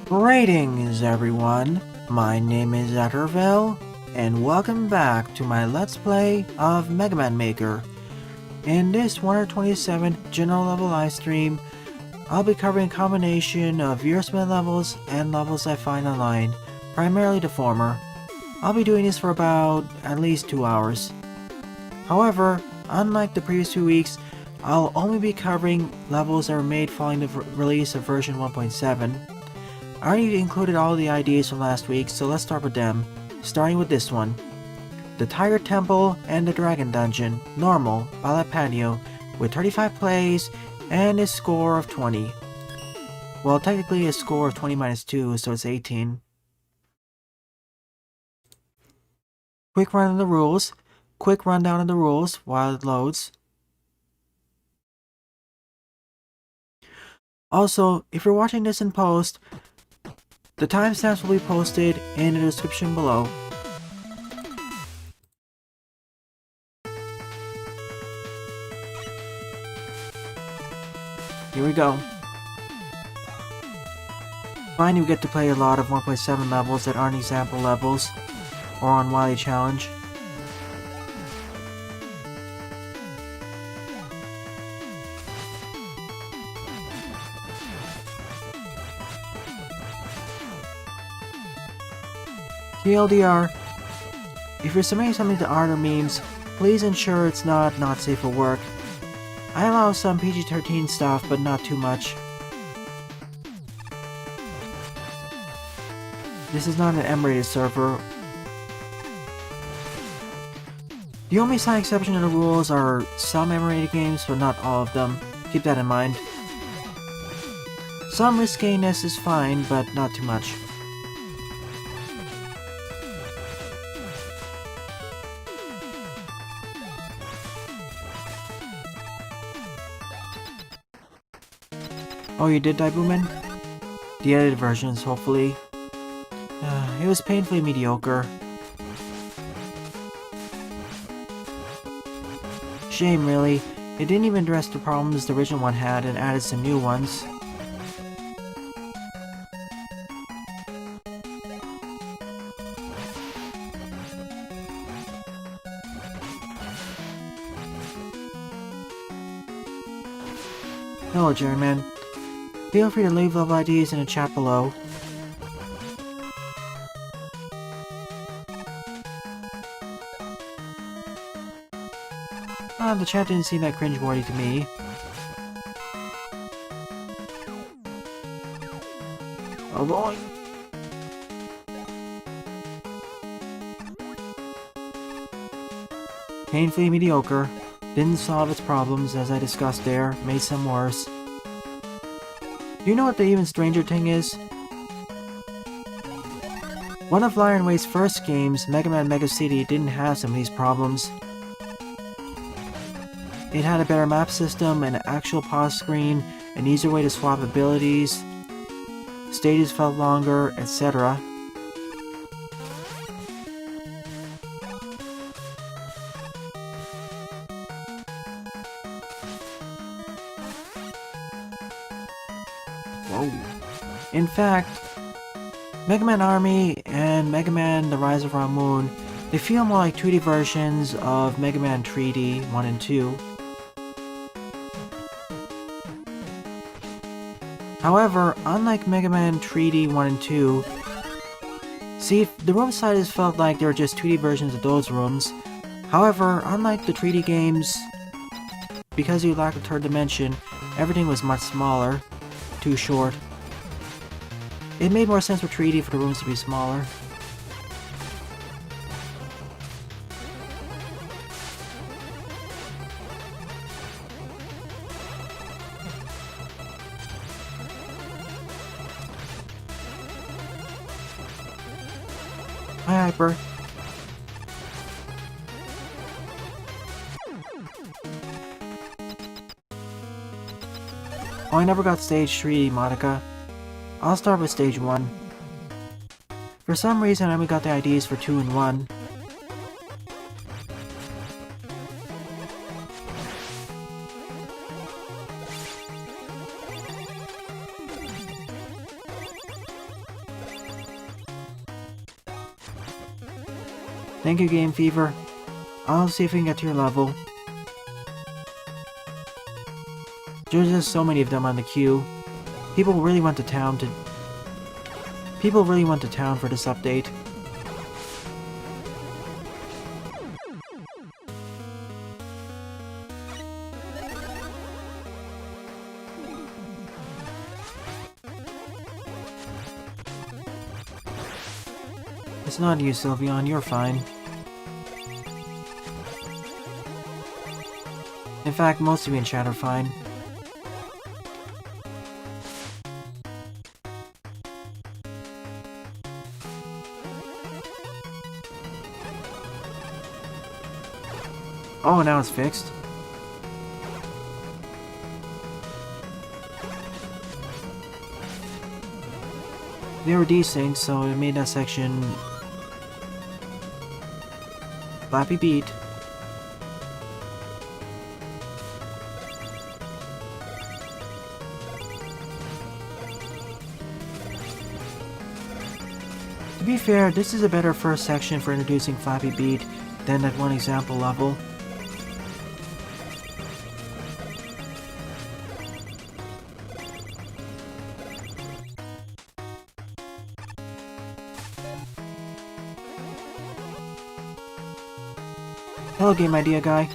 Greetings everyone, my name is Etterville, and welcome back to my Let's Play of Mega Man Maker. In this 127th general level live stream, I'll be covering a combination of Eurospin levels and levels I find online, primarily the former. I'll be doing this for about at least 2 hours. However, unlike the previous 2 weeks, I'll only be covering levels that were made following the release of version 1.7. I already included all the ideas from last week, so let's start with them, starting with this one. The Tiger Temple and the Dragon Dungeon, normal, by Lipatio, with 35 plays and a score of 20. Well, technically a score of 20 minus 2, so it's 18. Quick rundown of the rules while it loads. Also, if you're watching this in post, the timestamps will be posted in the description below. Here we go. Finally, we get to play a lot of 1.7 levels that aren't example levels or on Wily Challenge. TLDR, if you're submitting something to art or memes, please ensure it's not safe for work. I allow some PG-13 stuff, but not too much. This is not an M-rated server. The only slight exception to the rules are some M-rated games, but not all of them. Keep that in mind. Some riskiness is fine, but not too much. Oh, you did die, Boomin? The edited versions, hopefully. It was painfully mediocre. Shame, really. It didn't even address the problems the original one had and added some new ones. Hello, GeriMan. Feel free to leave level IDs in the chat below. The chat didn't seem that cringeworthy to me. Oh boy! Painfully mediocre. Didn't solve its problems, as I discussed there, made some worse. Do you know what the even stranger thing is? One of Lion Way's first games, Mega Man Maker V1.7.1.1, didn't have some of these problems. It had a better map system, an actual pause screen, an easier way to swap abilities, stages felt longer, etc. Whoa. In fact, Mega Man Army and Mega Man The Rise of Ramoon, they feel more like 2D versions of Mega Man 3D 1 and 2. However, unlike Mega Man 3D 1 and 2, see, the room sizes felt like they were just 2D versions of those rooms. However, unlike the 3D games, because you lack a third dimension, everything was much smaller, too short. It made more sense for 3D for the rooms to be smaller. Hi, Hyper. Oh, I never got stage 3, Monika. I'll start with stage 1. For some reason, I only got the IDs for 2 and 1. Thank you, Game Fever. I'll see if we can get to your level. There's just so many of them on the queue. People really went to town for this update. It's not you, Sylveon. You're fine. In fact, most of you in chat are fine. Oh, now it's fixed. They were desynced, so it made that section Flappy Beat. To be fair, this is a better first section for introducing Flappy Beat than that one example level. Hello, Game Idea Guy.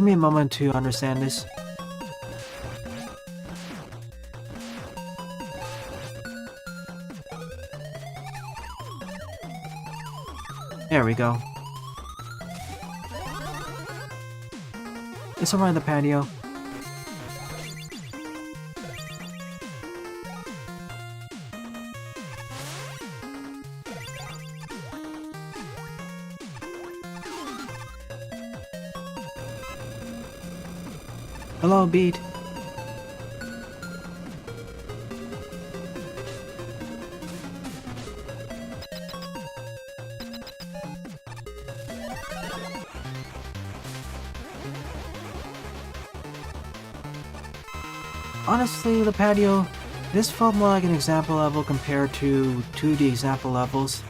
Give me a moment to understand this. There we go. It's around the patio. Hello, Beat. Honestly, the patio, this felt more like an example level compared to 2D example levels.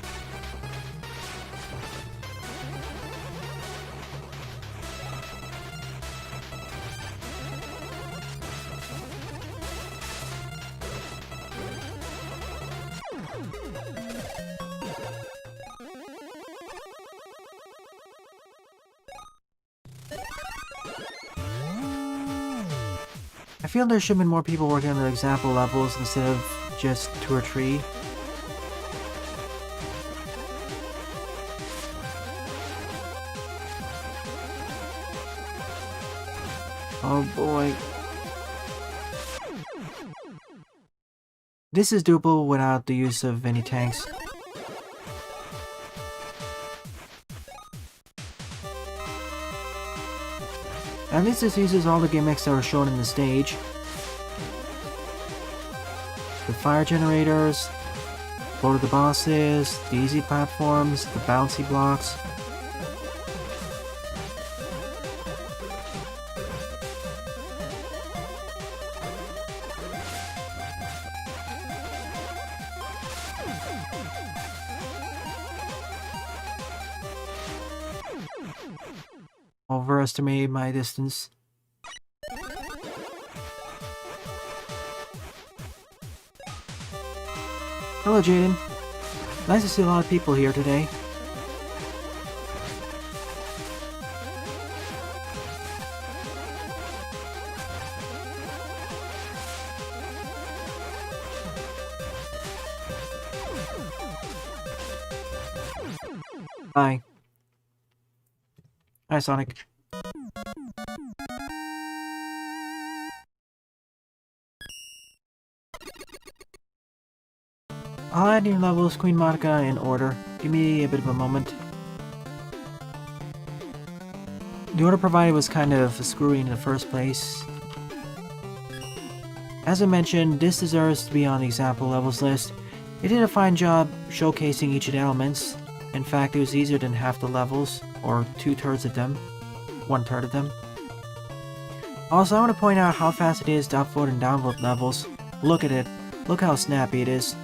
I feel there should have been more people working on the example levels instead of just 2 or 3. Oh boy. This is doable without the use of any tanks. At least this uses all the gimmicks that were shown in the stage. The fire generators, both of the bosses, the easy platforms, the bouncy blocks. Overestimated my distance. Hello, Jaden. Nice to see a lot of people here today. Hi. Hi, Sonic. I'll add your levels, QueenMonika, in order. Give me a bit of a moment. The order provided was kind of screwy in the first place. As I mentioned, this deserves to be on the example levels list. It did a fine job showcasing each of the elements. In fact, it was easier than half the levels, or 2/3 of them. 1/3 of them. Also, I want to point out how fast it is to upvote and downvote levels. Look at it. Look how snappy it is.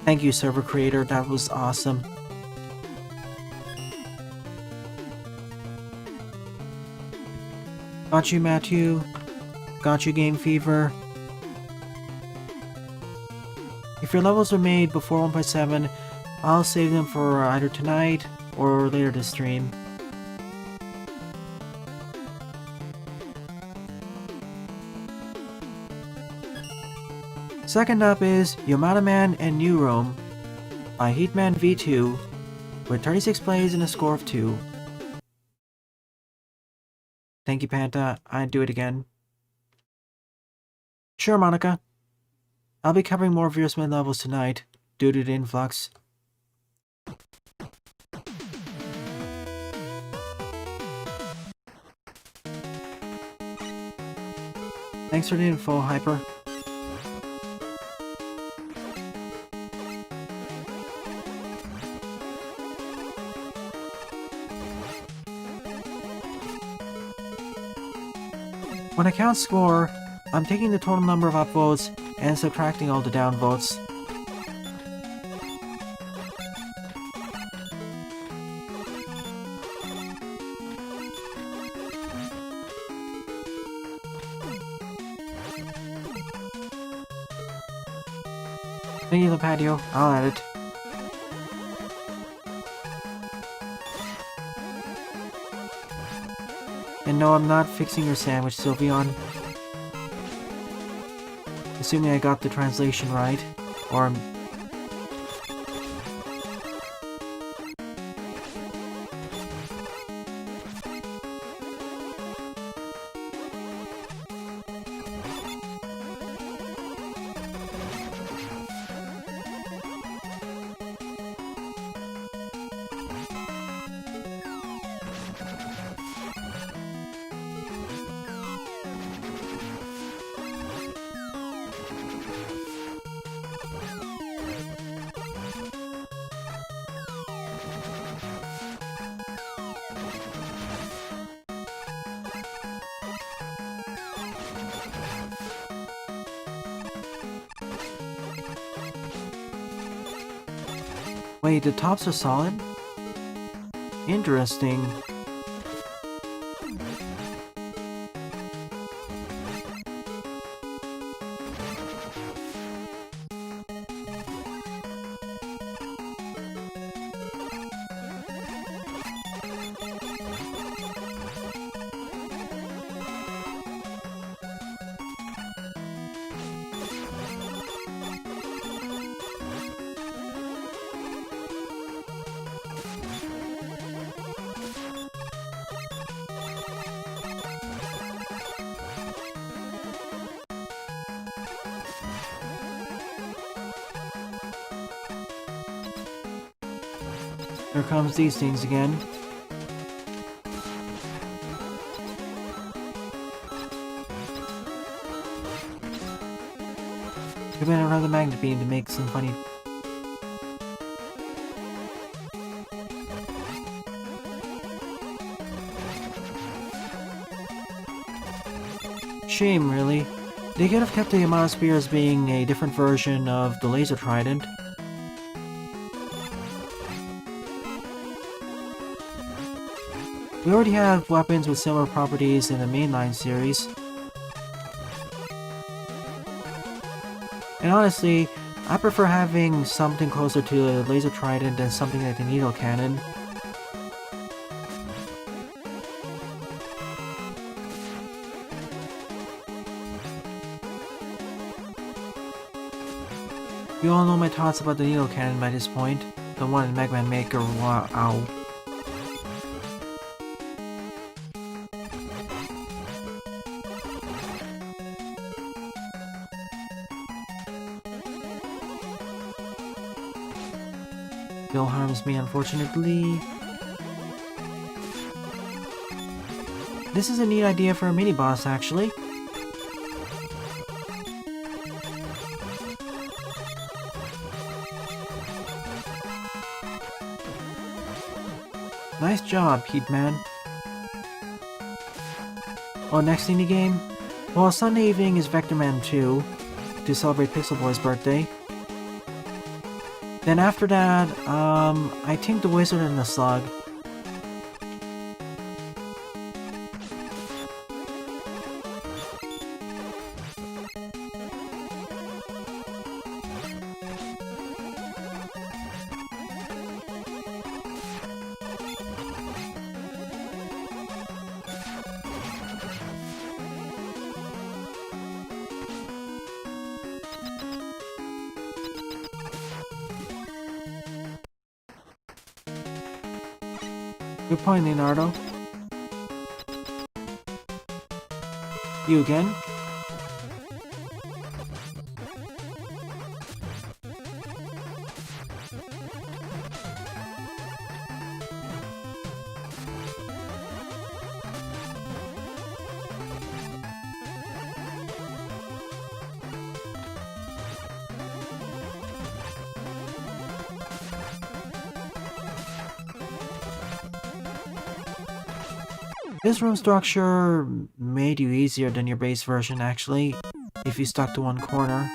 Thank you, server creator. That was awesome. Got you, Matthew. Got you, Game Fever. If your levels are made before 1.7, I'll save them for either tonight or later this stream. Second up is Yamato Man and New Room by Heatman V2 with 36 plays and a score of 2. Thank you, Panta. I'd do it again. Sure, Monika. I'll be covering more of your mid levels tonight, due to the influx. Thanks for the info, Hyper. When I count score, I'm taking the total number of upvotes and subtracting all the downvotes. Thank you, Lipatio. I'll add it. And no, I'm not fixing your sandwich, Sylveon. Assuming I got the translation right. Or wait, the tops are solid? Interesting. Here comes these things again. Could have another magnet beam to make some funny. Shame, really. They could have kept the Yamato Spear as being a different version of the Laser Trident. We already have weapons with similar properties in the mainline series. And honestly, I prefer having something closer to the Laser Trident than something like the Needle Cannon. You all know my thoughts about the needle cannon by this point. The one in Mega Man Maker Wow. Still harms me, unfortunately. This is a neat idea for a mini-boss, actually. Nice job, Heatman. Oh, next in the game? Well, Sunday evening is Vector Man 2 to celebrate Pixel Boy's birthday. Then after that, I think The Wizard and the Slug. Good point, Leonardo. You again? This room structure made you easier than your base version, actually, if you stuck to one corner.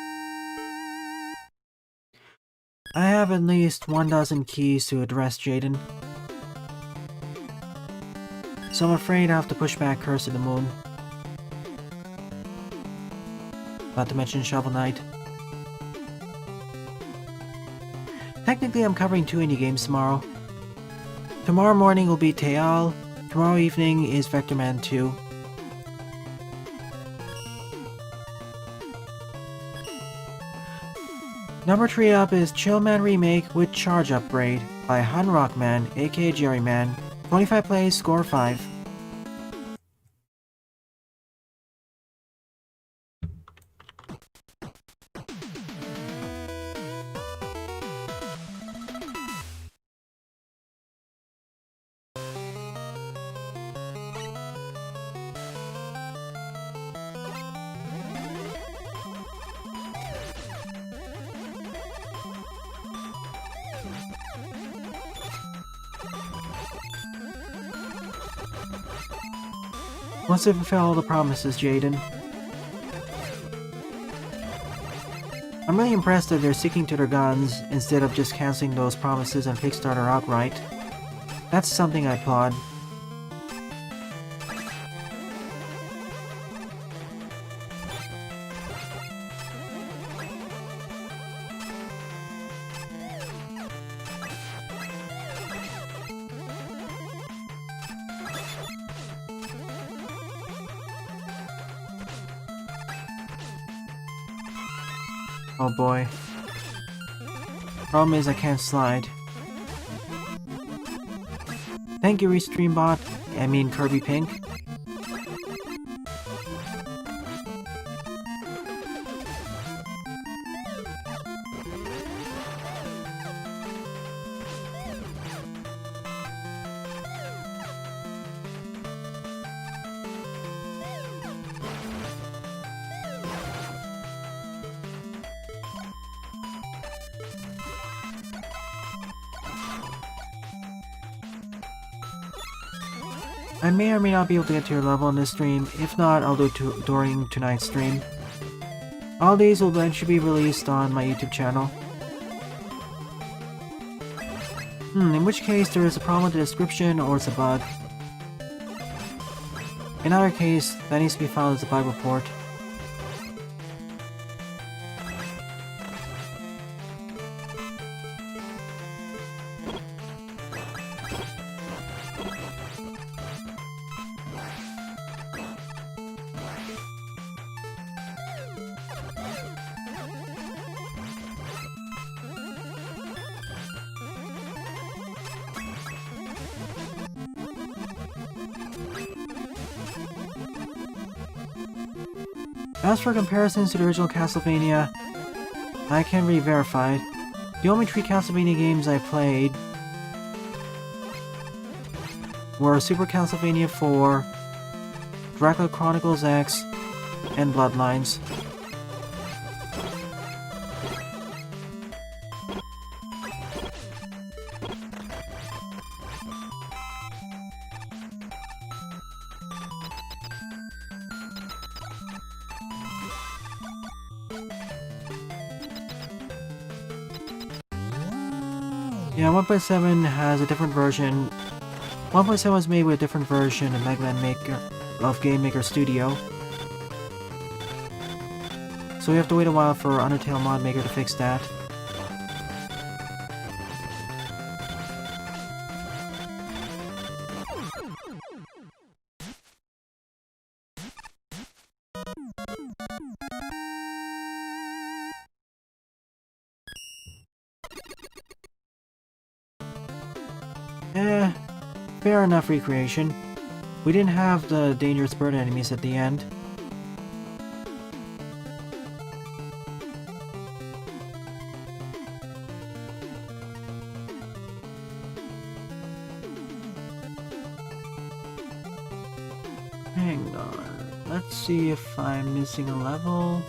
I have at least 1,000 keys to address Jaden, so I'm afraid I have to push back Curse of the Moon. Not to mention Shovel Knight. Technically, I'm covering 2 indie games tomorrow. Tomorrow morning will be Teal. Tomorrow evening is Vector Man 2. Number 3 up is Chill Man Remake with Charge Upgrade by HUN Rockman, aka GeriMan. 25 plays, score 5. Once they fulfill all the promises, Jaden. I'm really impressed that they're sticking to their guns instead of just canceling those promises and Kickstarter outright. That's something I applaud. Oh boy. Problem is I can't slide. Thank you, Restreambot. I mean KirbyPink. I may or may not be able to get to your level on this stream. If not, I'll do it during tonight's stream. All these will eventually be released on my YouTube channel. In which case there is a problem with the description or it's a bug. In either case, that needs to be filed as a bug report. As for comparisons to the original Castlevania, I can re-verify. The only 3 Castlevania games I played were Super Castlevania 4, Dracula Chronicles X, and Bloodlines. Yeah, 1.7 has a different version. 1.7 was made with a different version of Mega Man Maker of Game Maker Studio. So we have to wait a while for Undertale Mod Maker to fix that. Fair enough recreation. We didn't have the dangerous bird enemies at the end. Hang on. Let's see if I'm missing a level.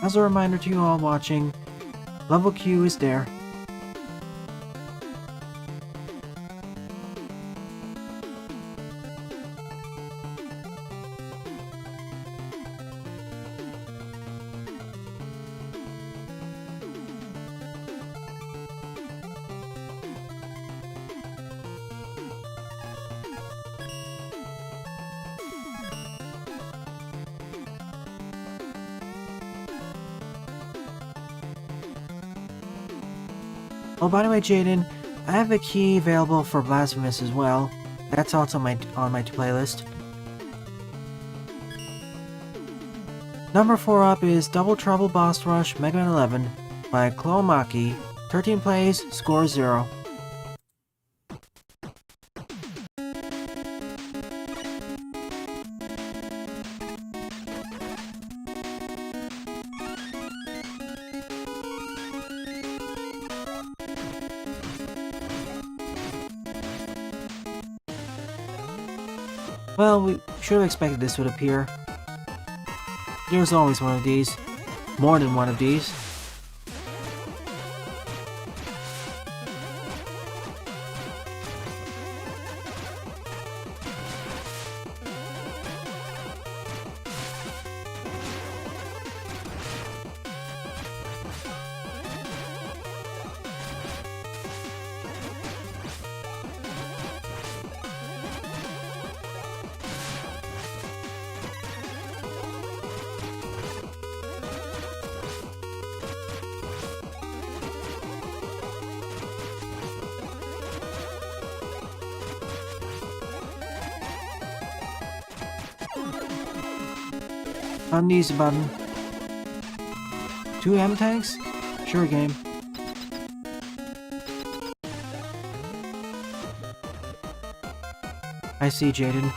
As a reminder to you all watching, level Q is there. Oh, by the way, Jaden, I have a key available for Blasphemous as well. That's also on my playlist. Number 4 up is Double Trouble Boss Rush Mega Man 11 by Chlomaki. 13 plays, score 0. Well, we should have expected this would appear. There's always one of these. More than one of these. Unused button. 2 M tanks? Sure game. I see, Jaden.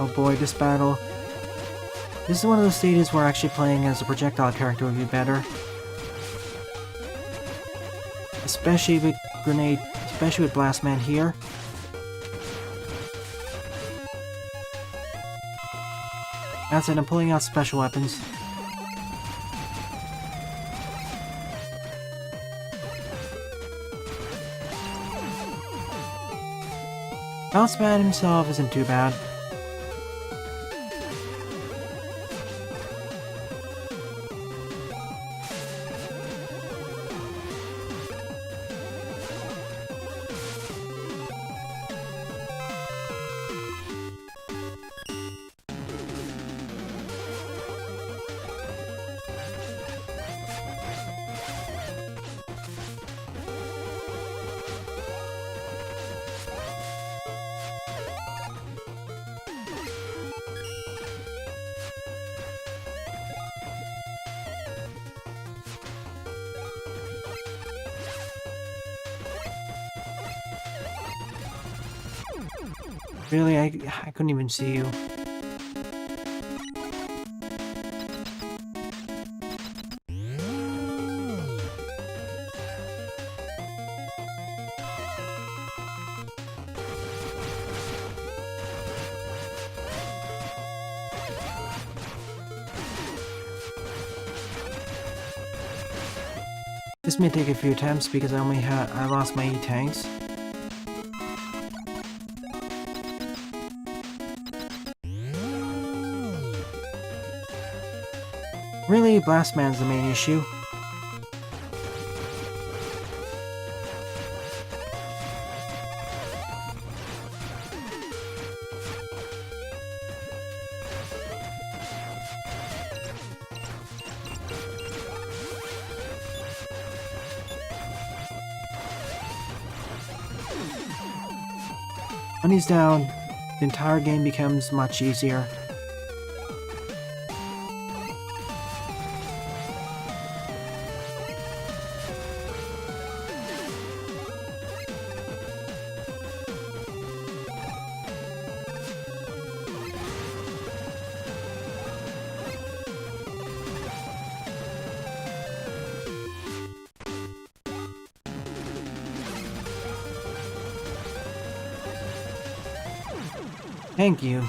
Oh boy, this battle. This is one of those stages where actually playing as a projectile character would be better. Especially with Blast Man here. That's it, I'm pulling out special weapons. Bounce Man himself isn't too bad. Really? I couldn't even see you. This may take a few attempts because I lost my E-tanks. Really, Blast Man's the main issue. When he's down, the entire game becomes much easier. Thank you.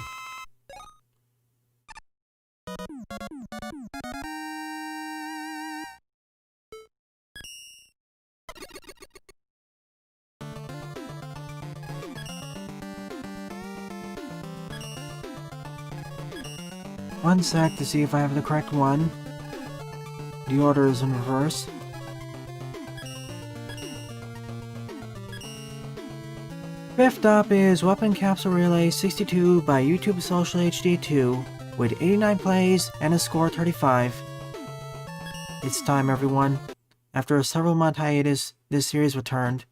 One sec to see if I have the correct one. The order is in reverse. Fifth up is Weapon Capsule Relay 62 by YouTube Social HD2 with 89 plays and a score 35. It's time, everyone. After a several-month hiatus, this series returned.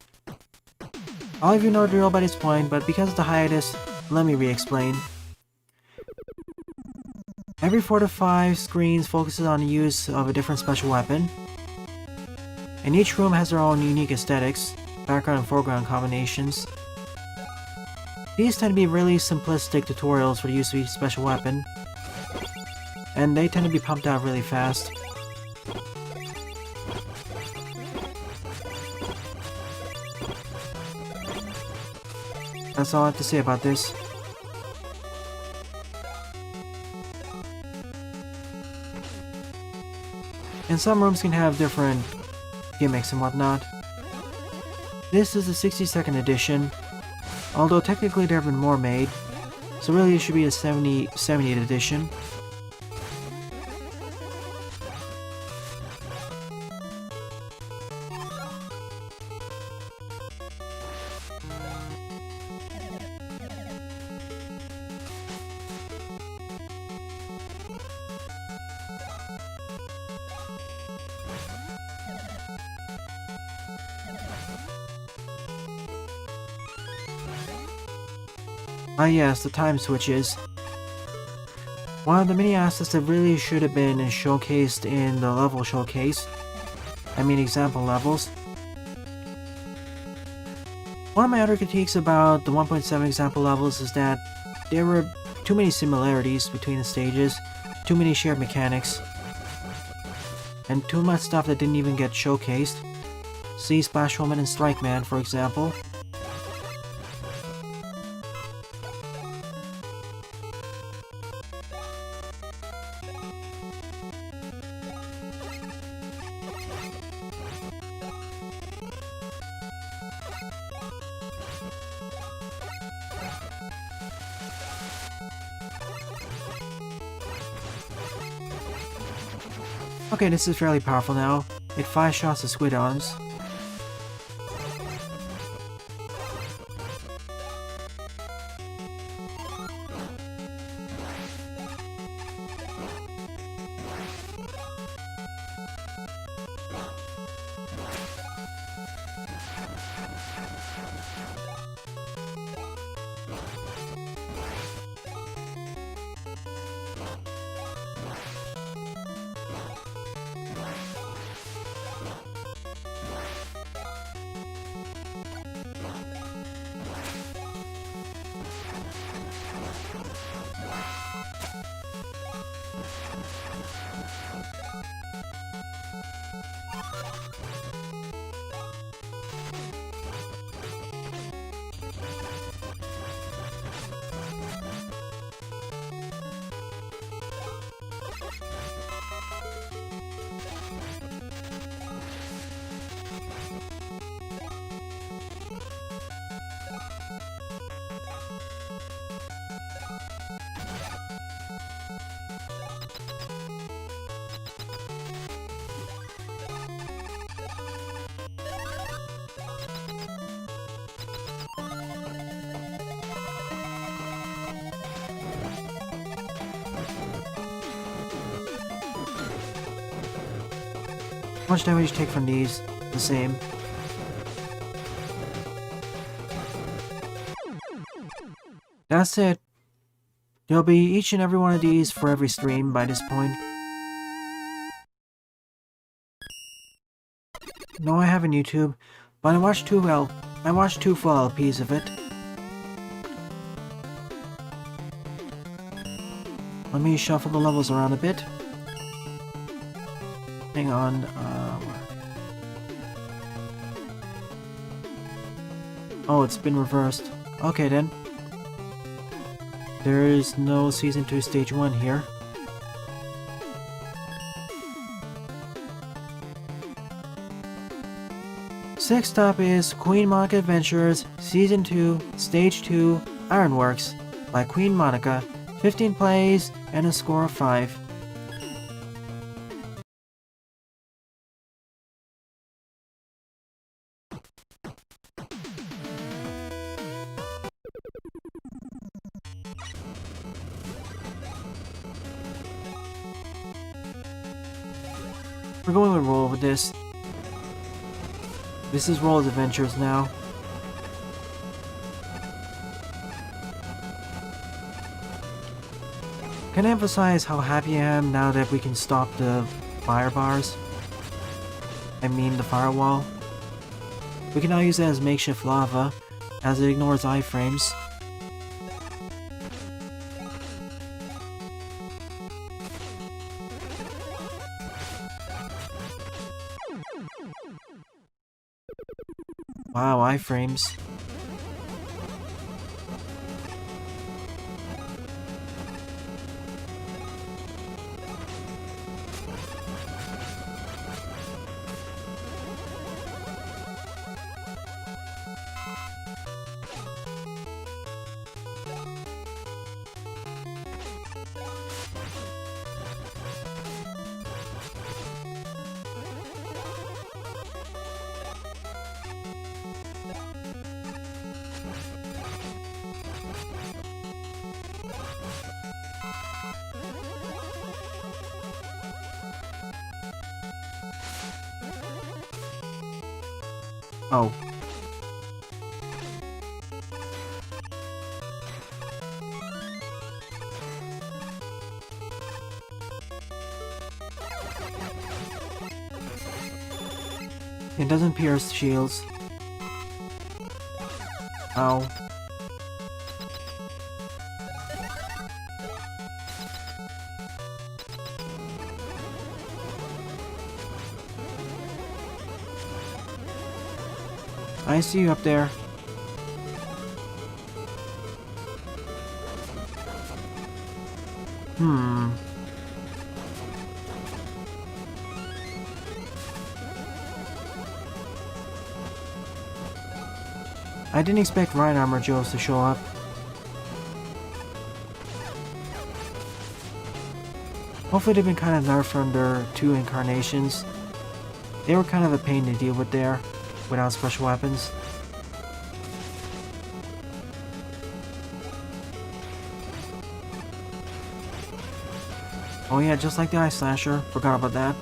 All of you know the drill by this point, but because of the hiatus, let me re-explain. Every 4 to 5 screens focuses on the use of a different special weapon, and each room has their own unique aesthetics, background and foreground combinations. These tend to be really simplistic tutorials for the use of each special weapon, and they tend to be pumped out really fast. That's all I have to say about this. And some rooms can have different gimmicks and whatnot. This is the 62nd edition, although technically there have been more made, so really it should be a 70th edition. Ah yes, the time switches. One of the many assets that really should have been showcased in the level showcase. I mean example levels. One of my other critiques about the 1.7 example levels is that they were too many similarities between the stages, too many shared mechanics, and too much stuff that didn't even get showcased. See Splash Woman and Strike Man, for example. Okay, this is fairly powerful now. It 5-shots the squid arms. How much damage you take from these? The same. That's it. There'll be each and every one of these for every stream by this point. No, I haven't YouTube, but I watched two full LPs of it. Let me shuffle the levels around a bit. Hang on, oh, it's been reversed. Okay then. There is no Season 2 Stage 1 here. Next up is QueenMonika Adventures Season 2 Stage 2 Ironworks by QueenMonika. 15 plays and a score of 5. We're going to roll with this. This is Roll's Adventures now. Can I emphasize how happy I am now that we can stop the fire bars? I mean the firewall. We can now use it as makeshift lava, as it ignores iframes. Wow, iframes. Oh. It doesn't pierce shields. Ow. I see you up there. I didn't expect Rhine Armor Joes to show up. Hopefully they've been kind of nerfed from their 2 incarnations. They were kind of a pain to deal with there, without special weapons. Oh yeah, just like the Ice Slasher. Forgot about that.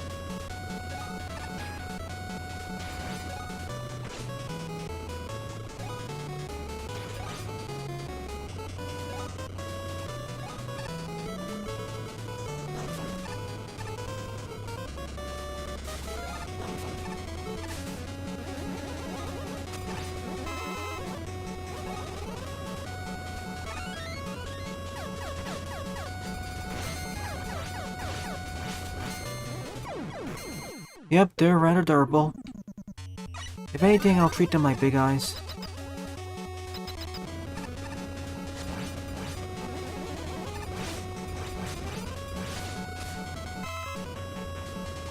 Yep, they're rather durable. If anything, I'll treat them like big eyes.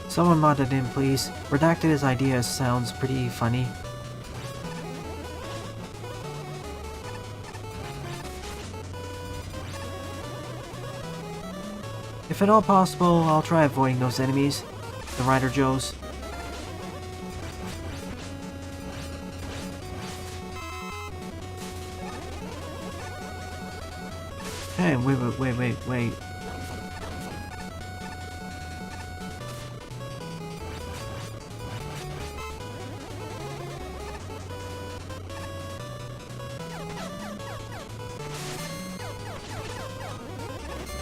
Someone mod that in, please. Redacted his idea sounds pretty funny. If at all possible, I'll try avoiding those enemies. The Rider Joes. Hey, wait.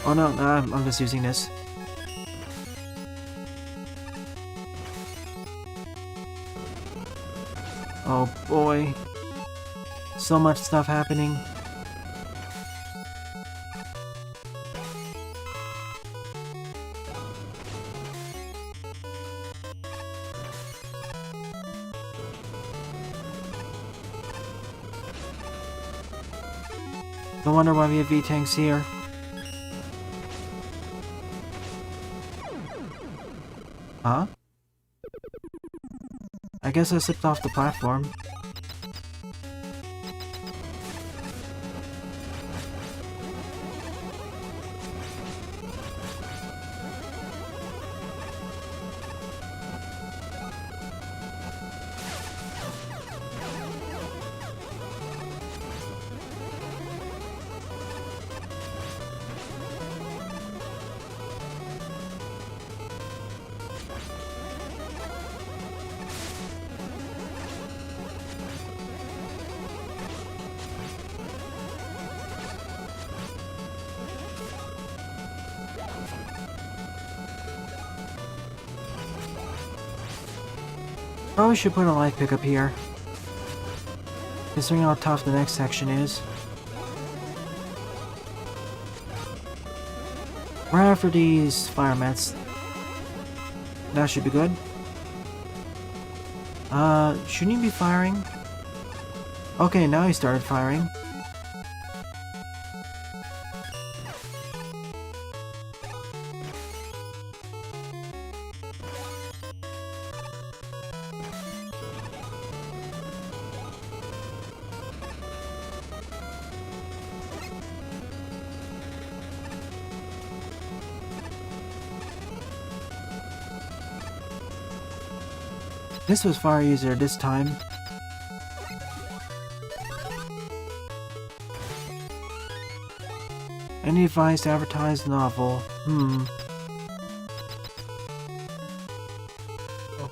Oh no, I'm just using this. Oh boy. So much stuff happening. No wonder why we have V-Tanks here. Huh? I guess I slipped off the platform. Probably should put a light pickup here, considering how tough the next section is. Right after these fire mats. That should be good. Shouldn't he be firing? Okay, now he started firing. This was far easier this time. Any advice to advertise novel? Oh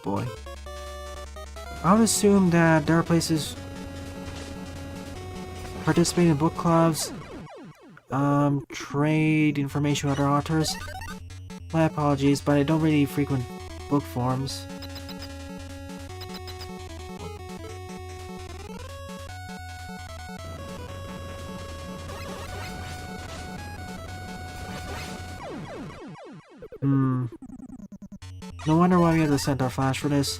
boy. I would assume that there are places participating in book clubs, trade information with other authors. My apologies, but I don't really frequent book forums. No wonder why we have the Centaur Flash for this.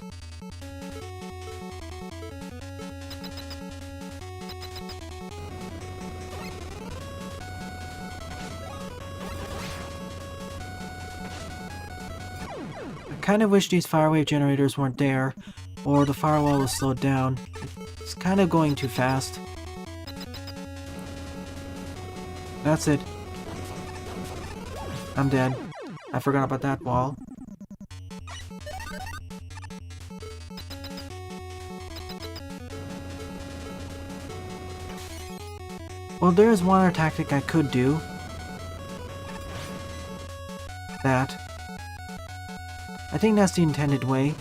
Kind of wish these fire wave generators weren't there, or the firewall was slowed down. It's kind of going too fast. That's it. I'm dead. I forgot about that wall. Well, there is one other tactic I could do. That. I think that's the intended way.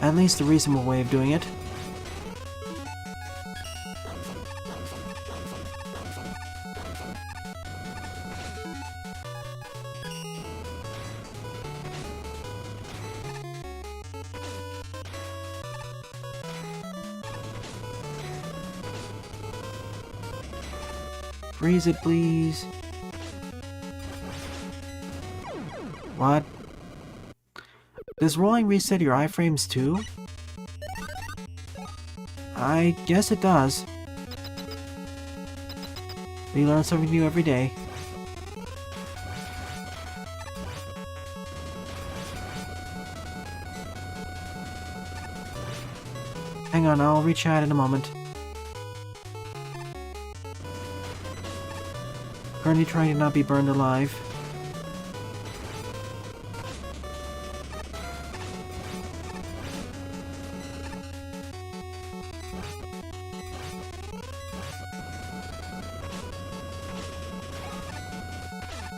At least a reasonable way of doing it. Freeze it, please. What? Does rolling reset your iframes too? I guess it does. We learn something new every day. Hang on, I'll rechat in a moment. Currently trying to not be burned alive.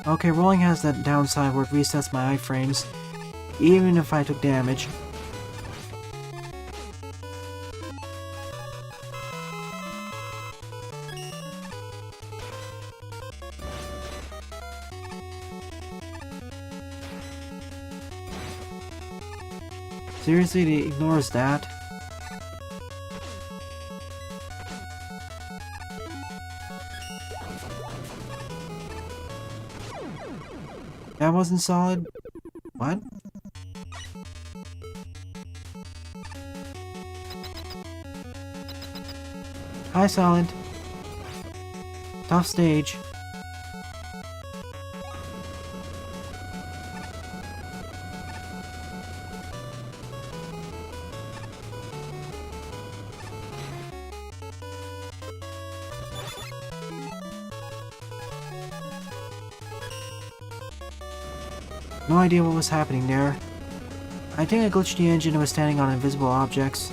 Okay, rolling has that downside where it resets my iframes, even if I took damage. Seriously, it ignores that? That wasn't solid? What? Hi, Solid. Tough stage. No idea what was happening there. I think I glitched the engine and was standing on invisible objects.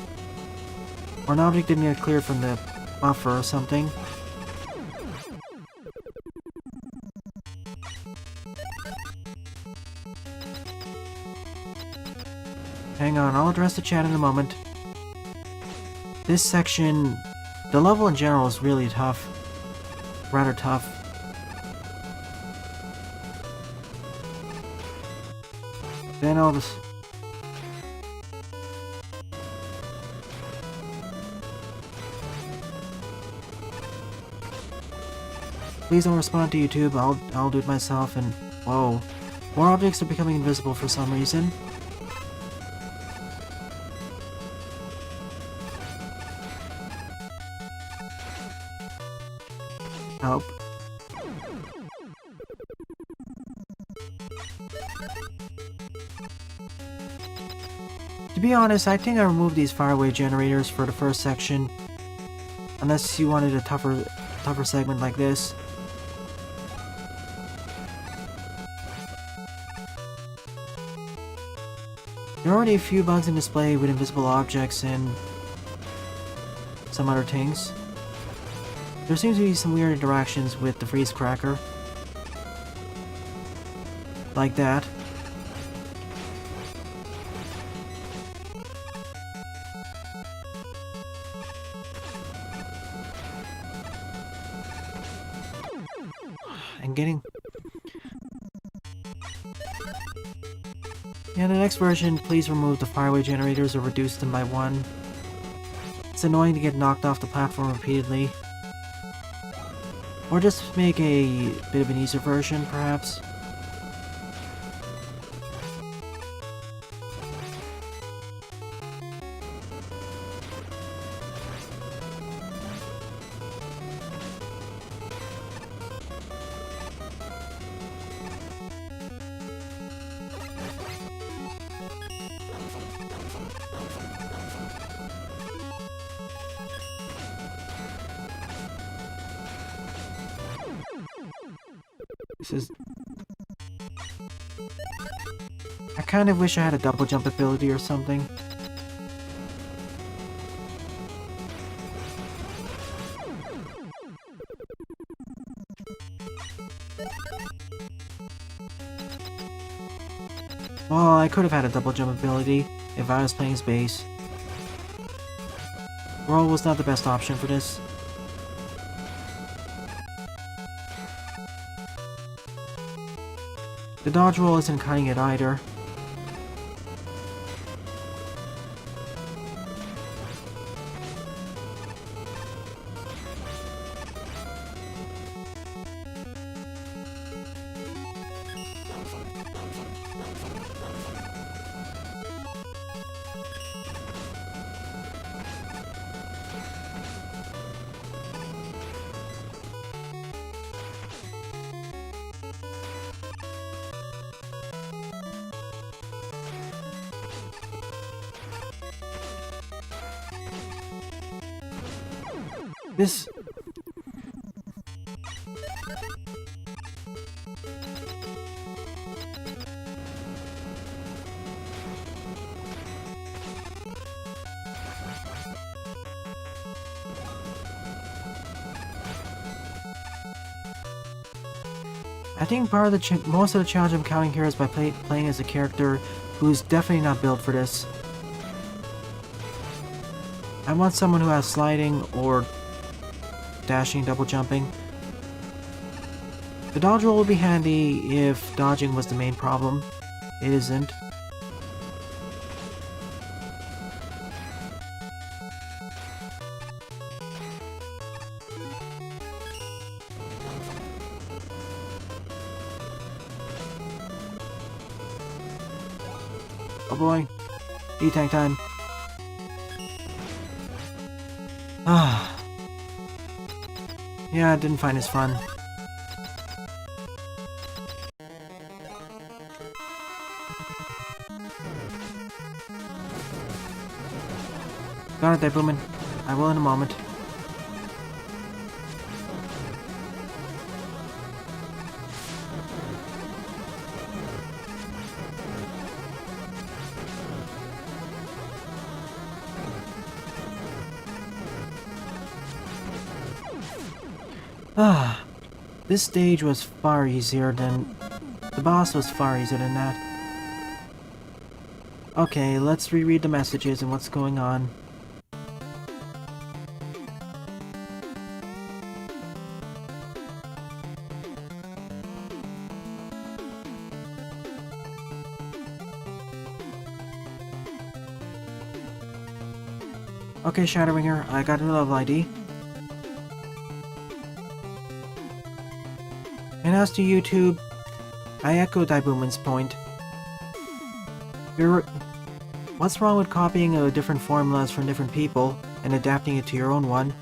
Or an object didn't get cleared from the buffer or something. Hang on, I'll address the chat in a moment. This section, the level in general is really tough. Rather tough. Then I'll just... Please don't respond to YouTube, I'll do it myself, and... Whoa. More objects are becoming invisible for some reason. Help. To be honest, I think I removed these fireway generators for the first section. Unless you wanted a tougher segment like this. There are already a few bugs in display with invisible objects and some other things. There seems to be some weird interactions with the freeze cracker. Like that. And getting... Yeah, the next version, please remove the fireway generators or reduce them by 1. It's annoying to get knocked off the platform repeatedly. Or just make a bit of an easier version, perhaps. This is... I kind of wish I had a double jump ability or something. Well, I could have had a double jump ability if I was playing as base. Roll was not the best option for this. The dodge roll isn't cutting it either. This... I think part of the most of the challenge I'm counting here is by playing as a character who's definitely not built for this. I want someone who has sliding or dashing, double jumping. The dodge roll would be handy if dodging was the main problem. It isn't. Oh boy. E-tank time. Ah. Yeah, I didn't find this fun. Got it there, Boomin. I will in a moment. Ah, this stage was far easier than... The boss was far easier than that. Okay, let's reread the messages and what's going on. Okay, Shadowringer, I got a level ID. And as to YouTube, I echo Daibuman's point. What's wrong with copying different formulas from different people and adapting it to your own one?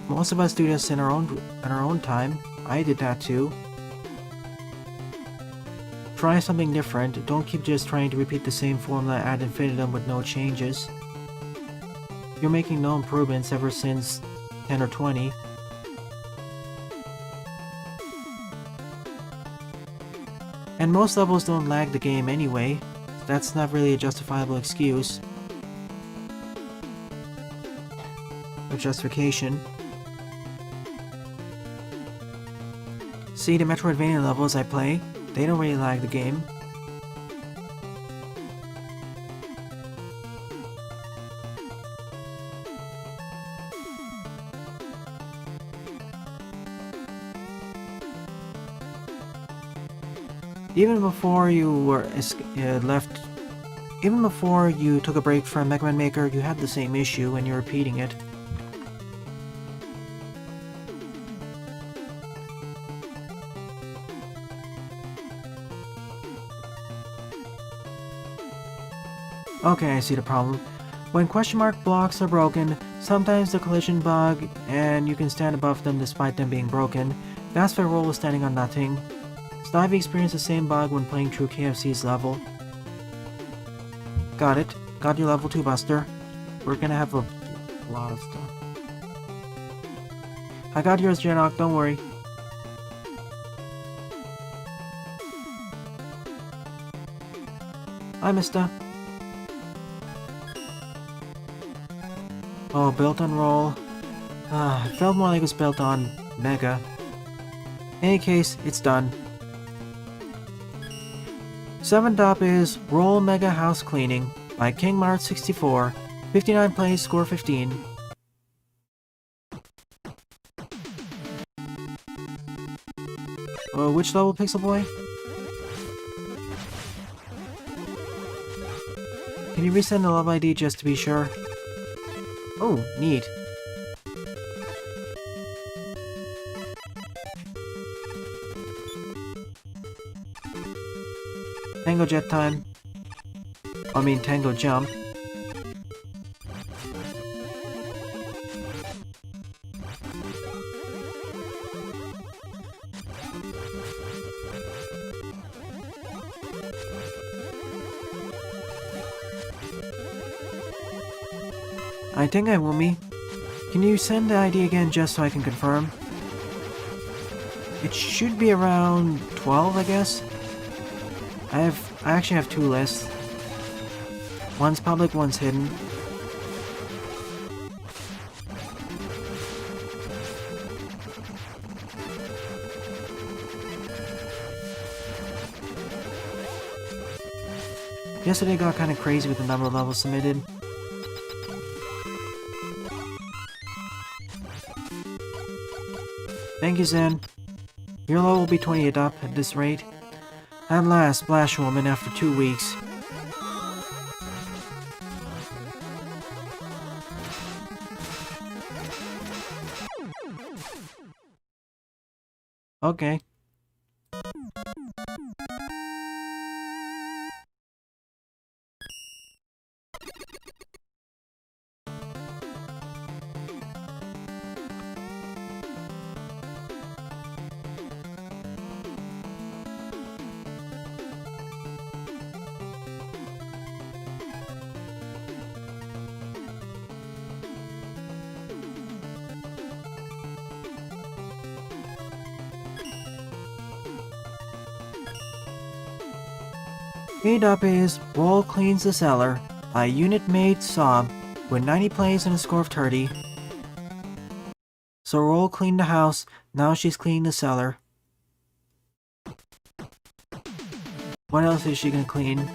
Most of us do this in our own time. I did that too. Try something different. Don't keep just trying to repeat the same formula ad infinitum with no changes. You're making no improvements ever since 10 or 20. And most levels don't lag the game anyway. That's not really a justifiable excuse. Or justification. See, the Metroidvania levels I play, they don't really lag the game. Even before you were even before you took a break from Mega Man Maker, you had the same issue and you're repeating it. Okay, I see the problem. When question mark blocks are broken, sometimes the collision bug, and you can stand above them despite them being broken. That's why Roll is standing on nothing. Snivy experienced the same bug when playing through KFC's level. Got it. Got your level 2, Buster. We're gonna have a lot of stuff. I got yours, Genok, don't worry. Hi, mister. Oh, built on roll. It felt more like it was built on Mega. In any case, it's done. 7th up is Roll Mega House Cleaning by KingMart64. 59 plays, score 15. Which level, Pixel Boy? Can you resend the level ID just to be sure? Oh, neat. Tango jet time. I mean, tango jump. I think I will me. Can you send the ID again just so I can confirm? It should be around 12, I guess. I actually have 2 lists. One's public, one's hidden. Yesterday got kind of crazy with the number of levels submitted. Thank you, Zen. Your level will be 28 up at this rate. At last, Splash Woman after 2 weeks. Okay. Eighth up is Roll Cleans the Cellar by Unit Mate Sob with 90 plays and a score of 30. So Roll cleaned the house, now she's cleaning the cellar. What else is she gonna clean?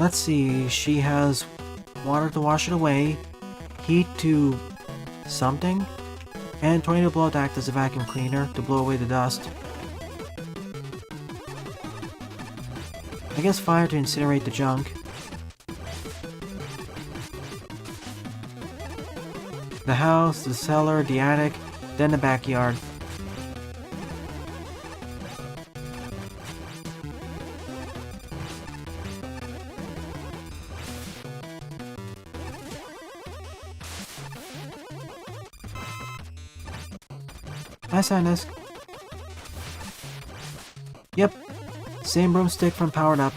Let's see, she has water to wash it away, heat to something, and tornado blow to act as a vacuum cleaner to blow away the dust. I guess fire to incinerate the junk. The house, the cellar, the attic, then the backyard. Hi, Sinus. Yep, same broomstick from Powered Up.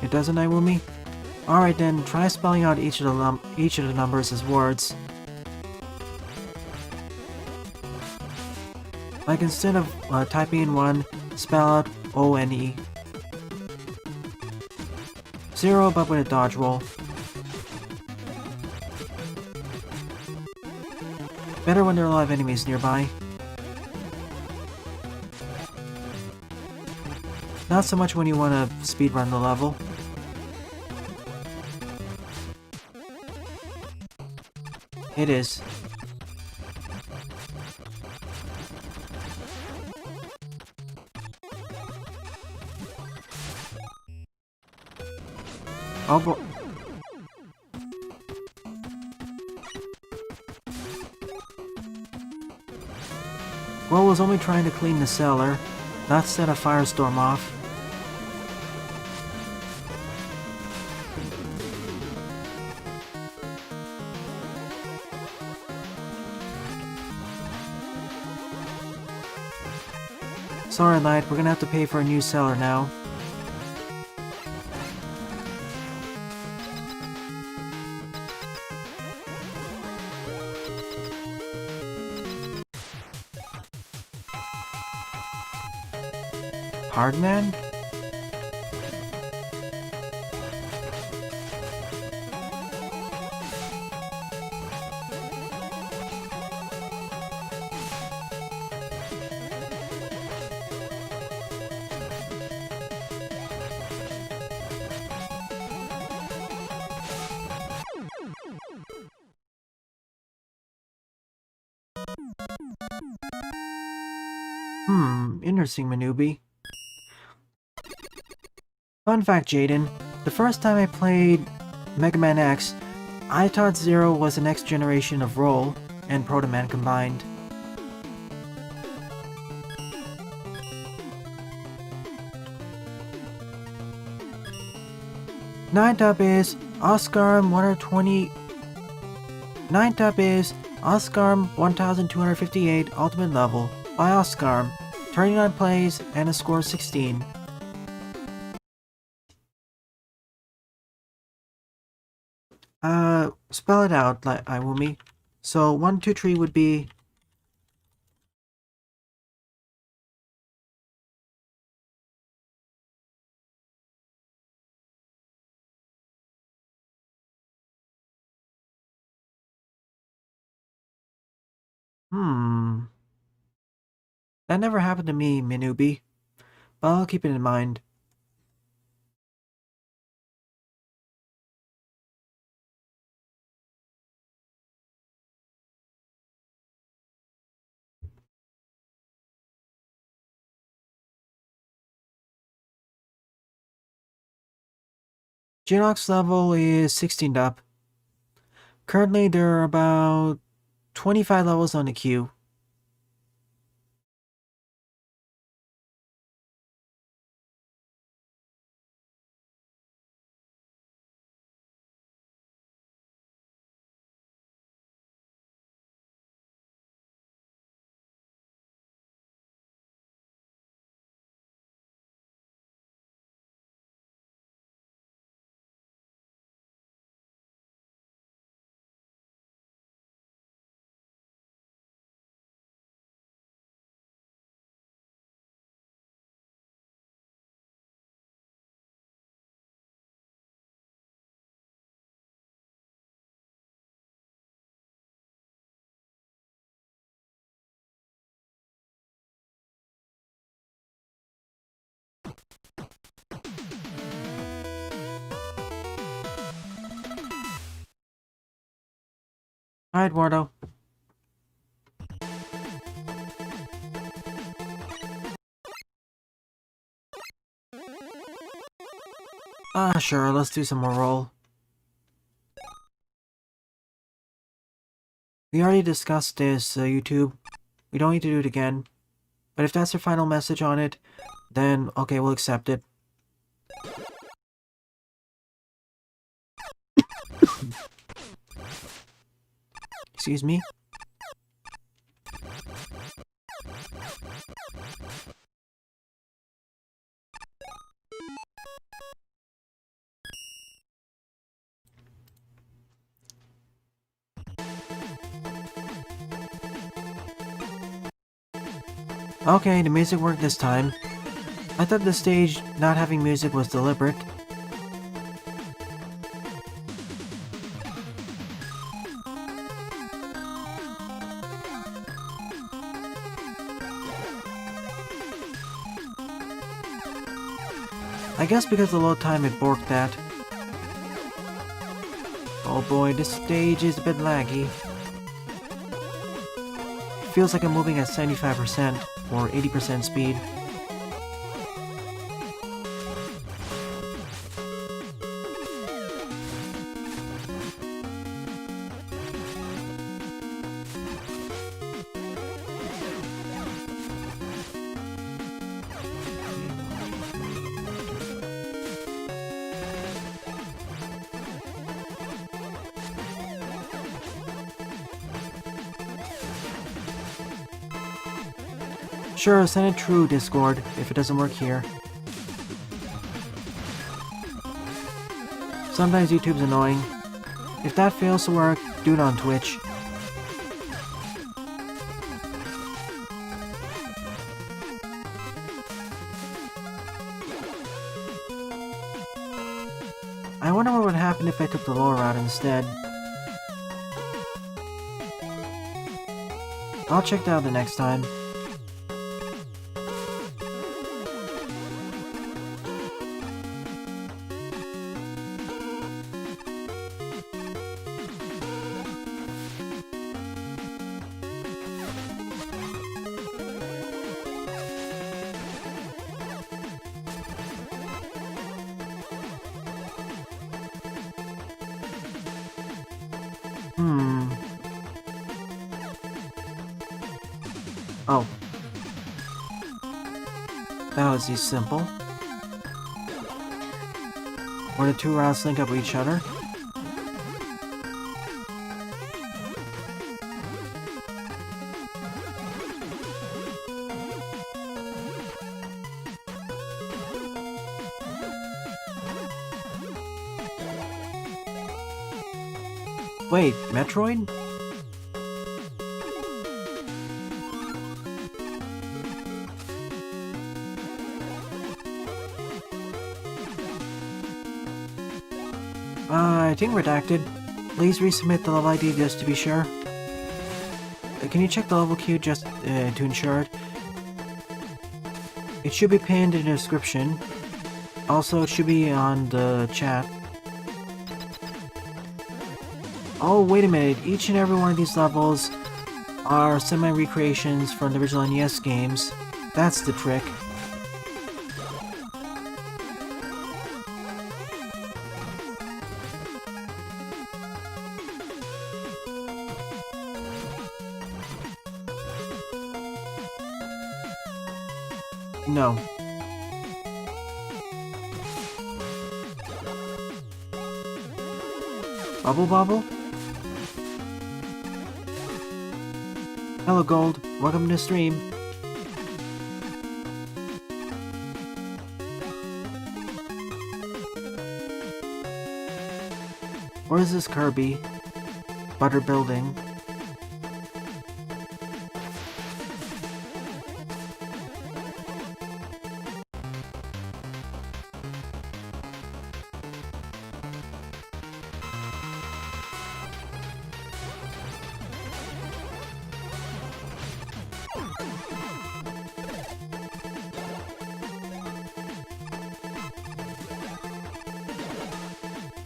It doesn't, Iwumi? Alright then, try spelling out each of the numbers as words. Like instead of typing in 1, spell out O-N-E. 0, but with a dodge roll. Better when there are a lot of enemies nearby. Not so much when you want to speedrun the level. It is. Oh boy. Well, was only trying to clean the cellar, not set a firestorm off. Sorry, Light, we're gonna have to pay for a new cellar now. Hardman? Interesting, Manubi. Fun fact, Jaden. The first time I played Mega Man X, I thought Zero was the next generation of Roll and Proto Man combined. Ninth up is Oscarm1258 Ultimate Level by Oscarm. 39 plays and a score of 16. Spell it out, Iwumi. So 1, 2, 3 would be... That never happened to me, Minubi. But I'll keep it in mind. Genox level is 16th up. Currently, there are about 25 levels on the queue. Alright, Wardo. Sure, let's do some more roll. We already discussed this, YouTube. We don't need to do it again. But if that's your final message on it, then okay, we'll accept it. Excuse me? Okay, the music worked this time. I thought the stage not having music was deliberate. I guess because of the load time it borked that. Oh boy, this stage is a bit laggy. Feels like I'm moving at 75% or 80% speed. Sure, send it through Discord if it doesn't work here. Sometimes YouTube's annoying. If that fails to work, do it on Twitch. I wonder what would happen if I took the lower route instead. I'll check that out the next time. Oh. That was easy simple. Where the two routes link up with each other. Wait, Metroid? I think redacted. Please resubmit the level ID just to be sure. Can you check the level queue just to ensure it? It should be pinned in the description. Also, it should be on the chat. Oh, wait a minute. Each and every one of these levels are semi-recreations from the original NES games. That's the trick. No. Bubble Bobble? Hello Gold, welcome to the stream. Where is this Kirby? Butter building.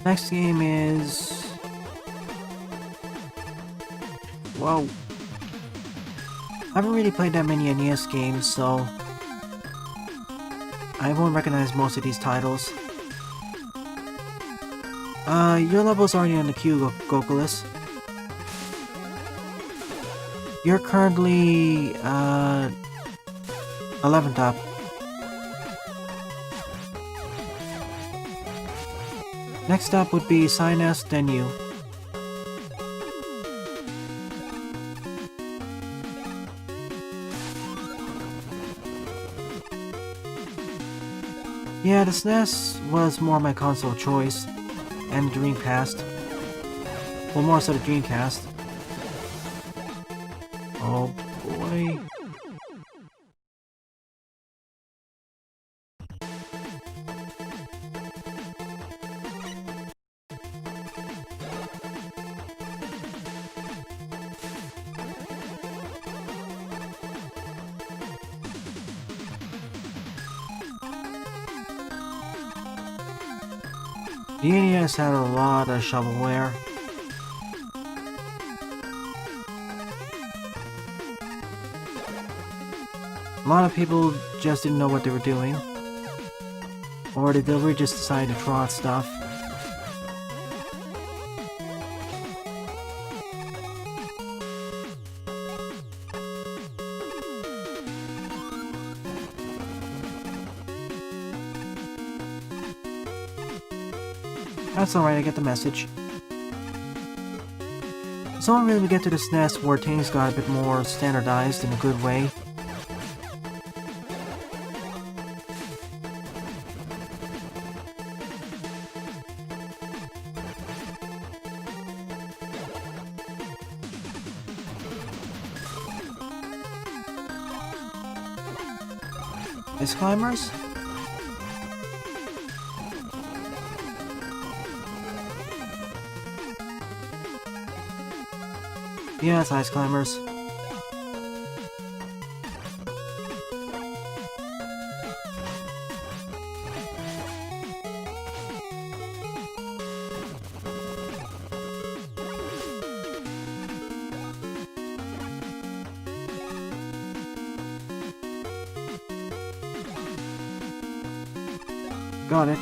Next game is... Whoa. I haven't really played that many NES games, so... I won't recognize most of these titles. Your level's already on the queue, Gokuless. You're currently, 11th up. Next up would be Sinus, then you. Yeah, the SNES was more my console of choice, and the Dreamcast. Well, more so the Dreamcast. Oh boy. The NES had a lot of shovelware. A lot of people just didn't know what they were doing. Or the delivery just decided to throw out stuff. That's alright, I get the message. So when we get to the SNES where things got a bit more standardized in a good way. Ice climbers? Yeah, it's ice climbers. Got it.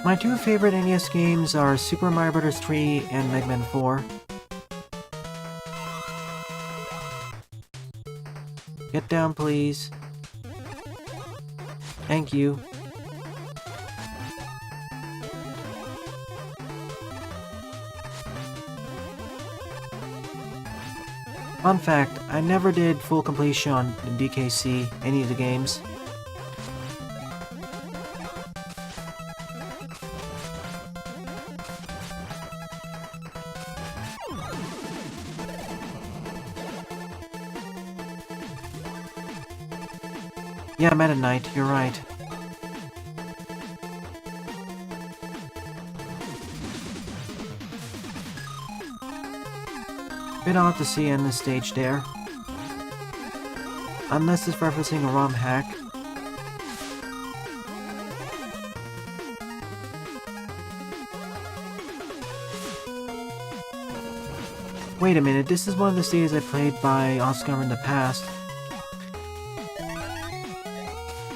My two favorite NES games are Super Mario Bros. 3 and Mega Man 4. Get down, please. Thank you. Fun fact, I never did full completion on the DKC, any of the games. Yeah, Meta Knight, you're right. Bit odd to see in the stage there. Unless it's referencing a ROM hack. Wait a minute, this is one of the stages I played by Oscarm in the past.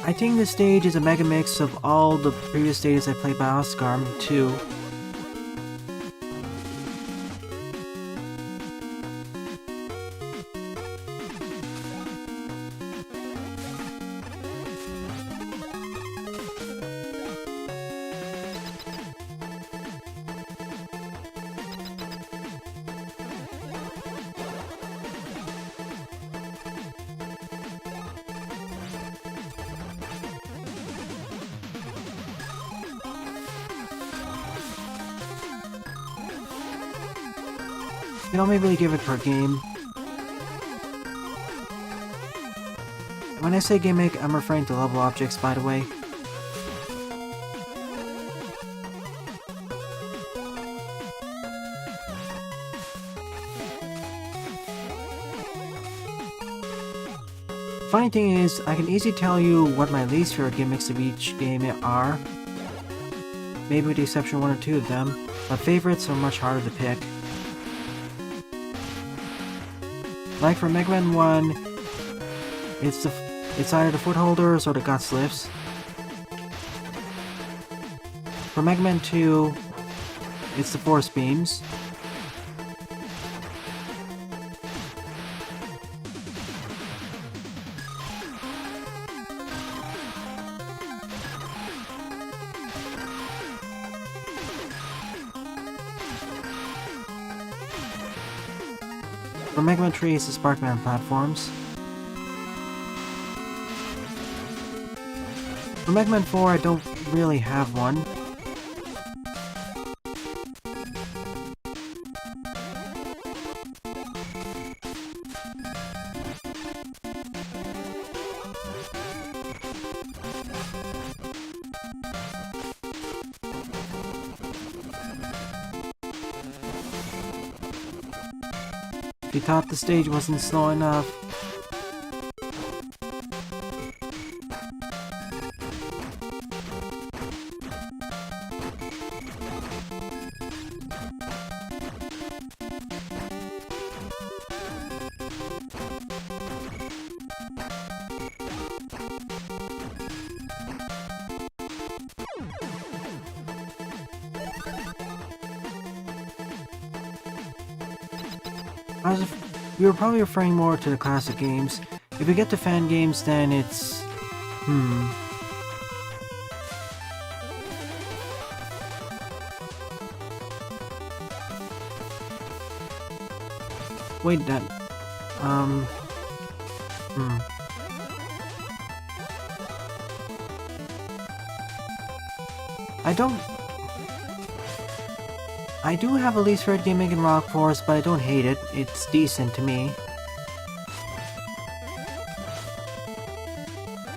I think this stage is a mega mix of all the previous stages I played by Oscarm too. You know, maybe give it per game. When I say gimmick, I'm referring to level objects, by the way. Funny thing is, I can easily tell you what my least favorite gimmicks of each game are. Maybe with the exception of one or two of them, but favorites are much harder to pick. Like for Mega Man 1, it's either the foot holders or the guts lifts. For Mega Man 2, it's the force beams. For Mega Man 3, it's the Sparkman platforms. For Mega Man 4, I don't really have one. If you thought the stage wasn't slow enough, We were probably referring more to the classic games. If we get to fan games, then it's... Wait, that... I do have a least favorite gimmick in Rock Force, but I don't hate it. It's decent to me.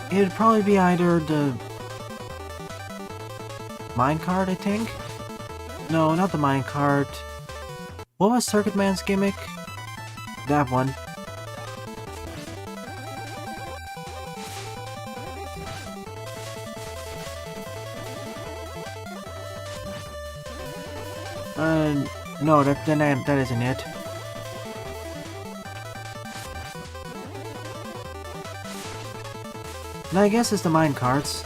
It'd probably be either the... minecart, I think? No, not the minecart. What was Circuit Man's gimmick? That one. No, that isn't it. No, I guess it's the minecarts.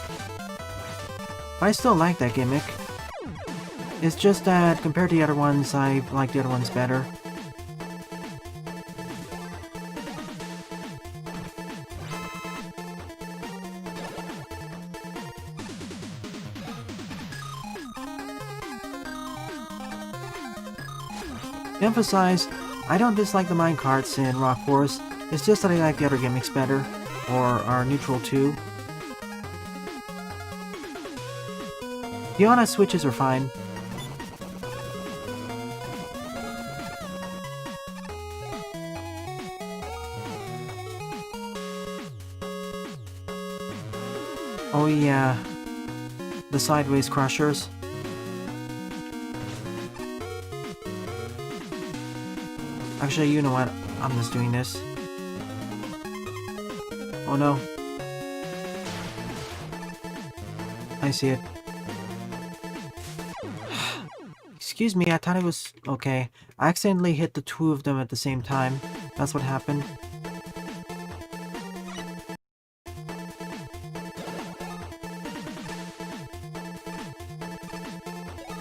I still like that gimmick. It's just that, compared to the other ones, I like the other ones better. To emphasize, I don't dislike the minecarts in Rock Force, it's just that I like the other gimmicks better, or are neutral too. The on-off switches are fine. Oh yeah, the sideways crushers. Actually, you know what? I'm just doing this. Oh no. I see it. Excuse me, I thought it was... okay. I accidentally hit the two of them at the same time. That's what happened.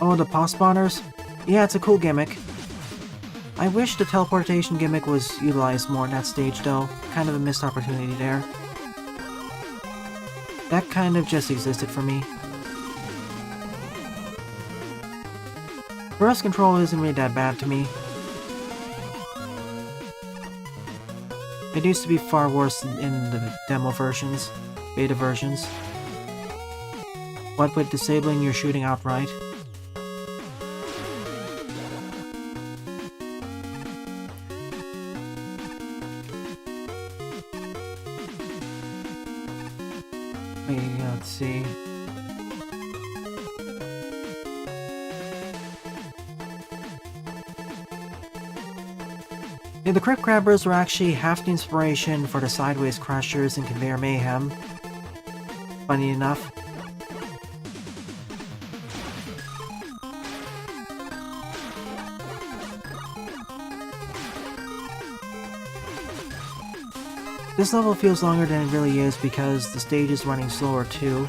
Oh, the pause spawners? Yeah, it's a cool gimmick. I wish the teleportation gimmick was utilized more in that stage though. Kind of a missed opportunity there. That kind of just existed for me. Burst control isn't really that bad to me. It used to be far worse in the demo versions, beta versions. What with disabling your shooting outright. Let's see. Yeah, the Crypt Grabbers were actually half the inspiration for the Sideways Crushers and Conveyor Mayhem. Funny enough. This level feels longer than it really is because the stage is running slower too.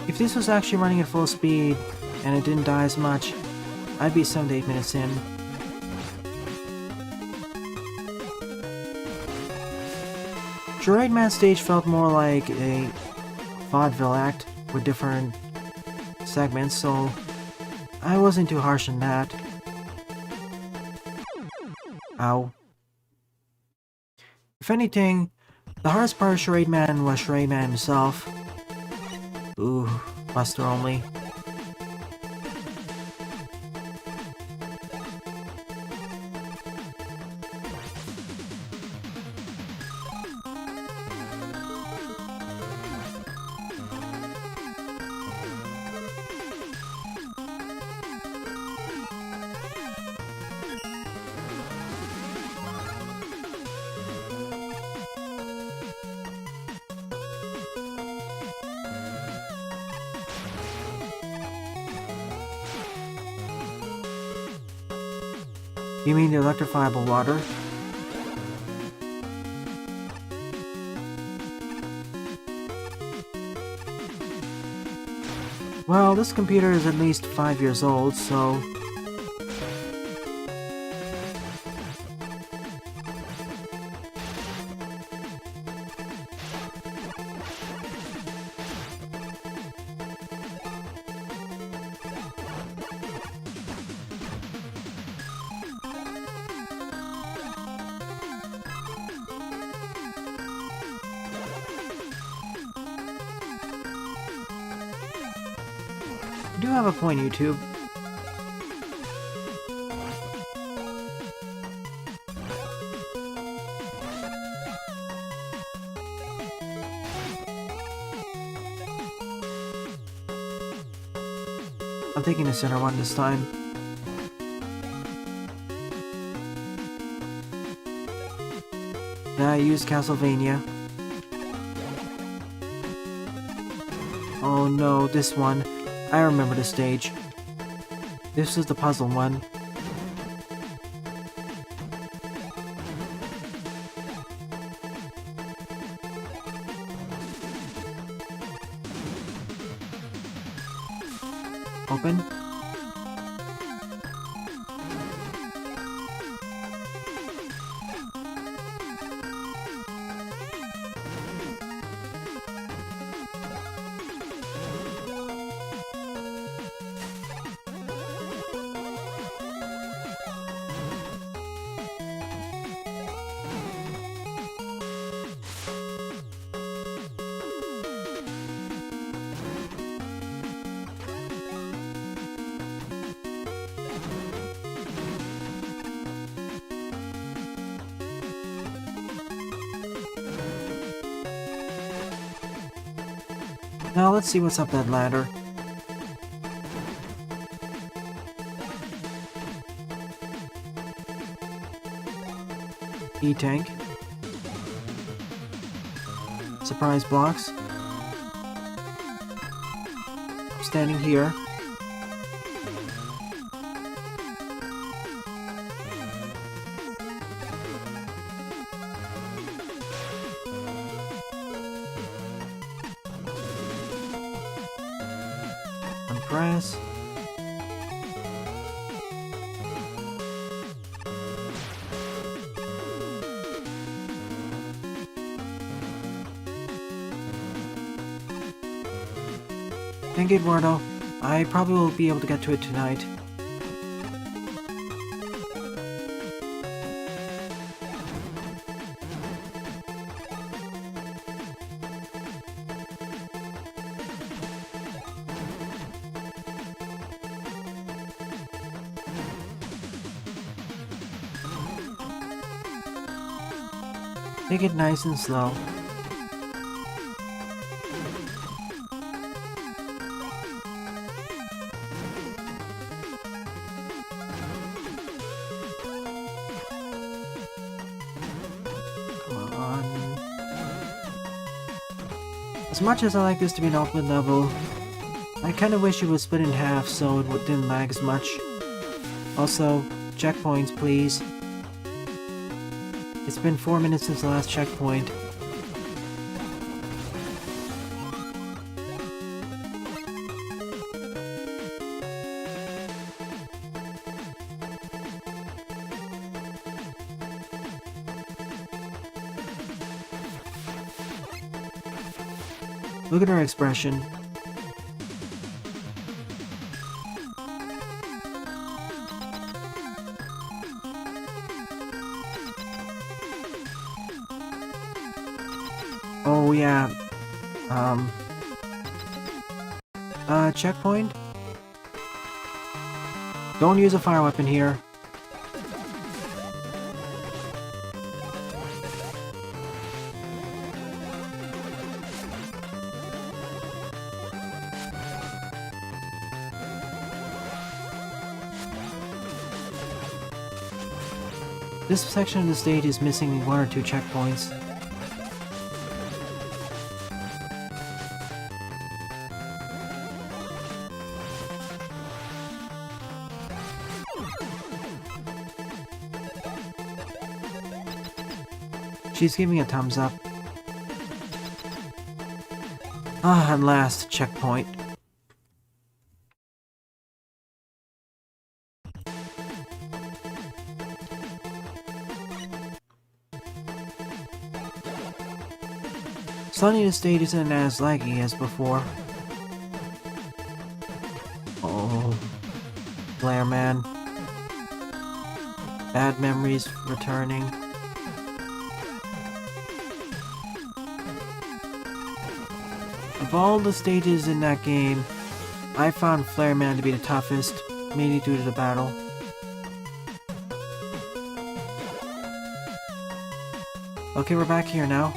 If this was actually running at full speed and it didn't die as much, I'd be 7 to 8 minutes in. GeriMan stage felt more like a vaudeville act with different segments, so I wasn't too harsh on that. Ow. If anything, the hardest part of GeriMan was GeriMan himself. Ooh, Buster only. You mean the electrifiable water? Well, this computer is at least 5 years old, so... You do have a point, YouTube. I'm taking the center one this time. Now I use Castlevania. Oh no, this one. I remember the stage. This is the puzzle one. Open. Now let's see what's up that ladder. E-tank. Surprise blocks. I'm standing here. Press. Thank you, Eduardo. I probably will be able to get to it tonight. Take it nice and slow. Come on. As much as I like this to be an ultimate level, I kinda wish it was split in half so it didn't lag as much. Also, checkpoints please. It's been 4 minutes since the last checkpoint. Look at her expression. Oh yeah. Checkpoint? Don't use a fire weapon here. This section of the stage is missing 1 or 2 checkpoints. She's giving a thumbs up. Ah, at last, checkpoint. Suddenly the stage isn't as laggy as before. Oh, Flare Man. Bad memories returning. Of all the stages in that game, I found Flare Man to be the toughest, mainly due to the battle. Okay, we're back here now.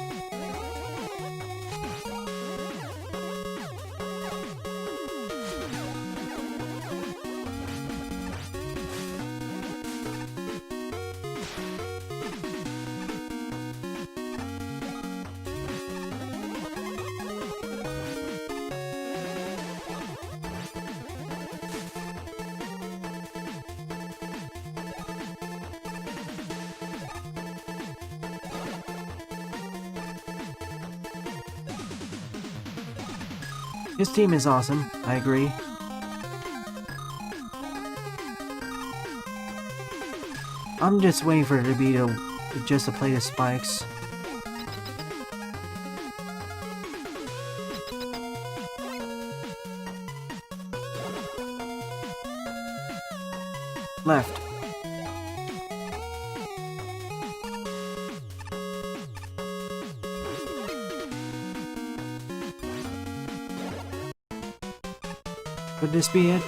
His team is awesome, I agree. I'm just waiting for it to be just to play the spikes. Left. Could this be it?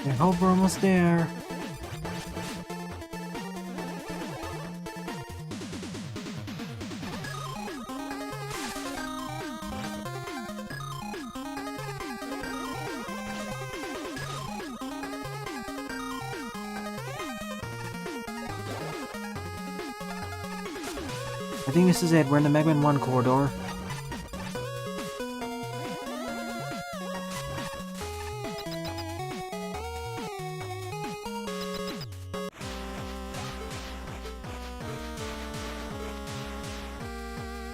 I hope we're almost there. I think this is it. We're in the Mega Man 1 corridor.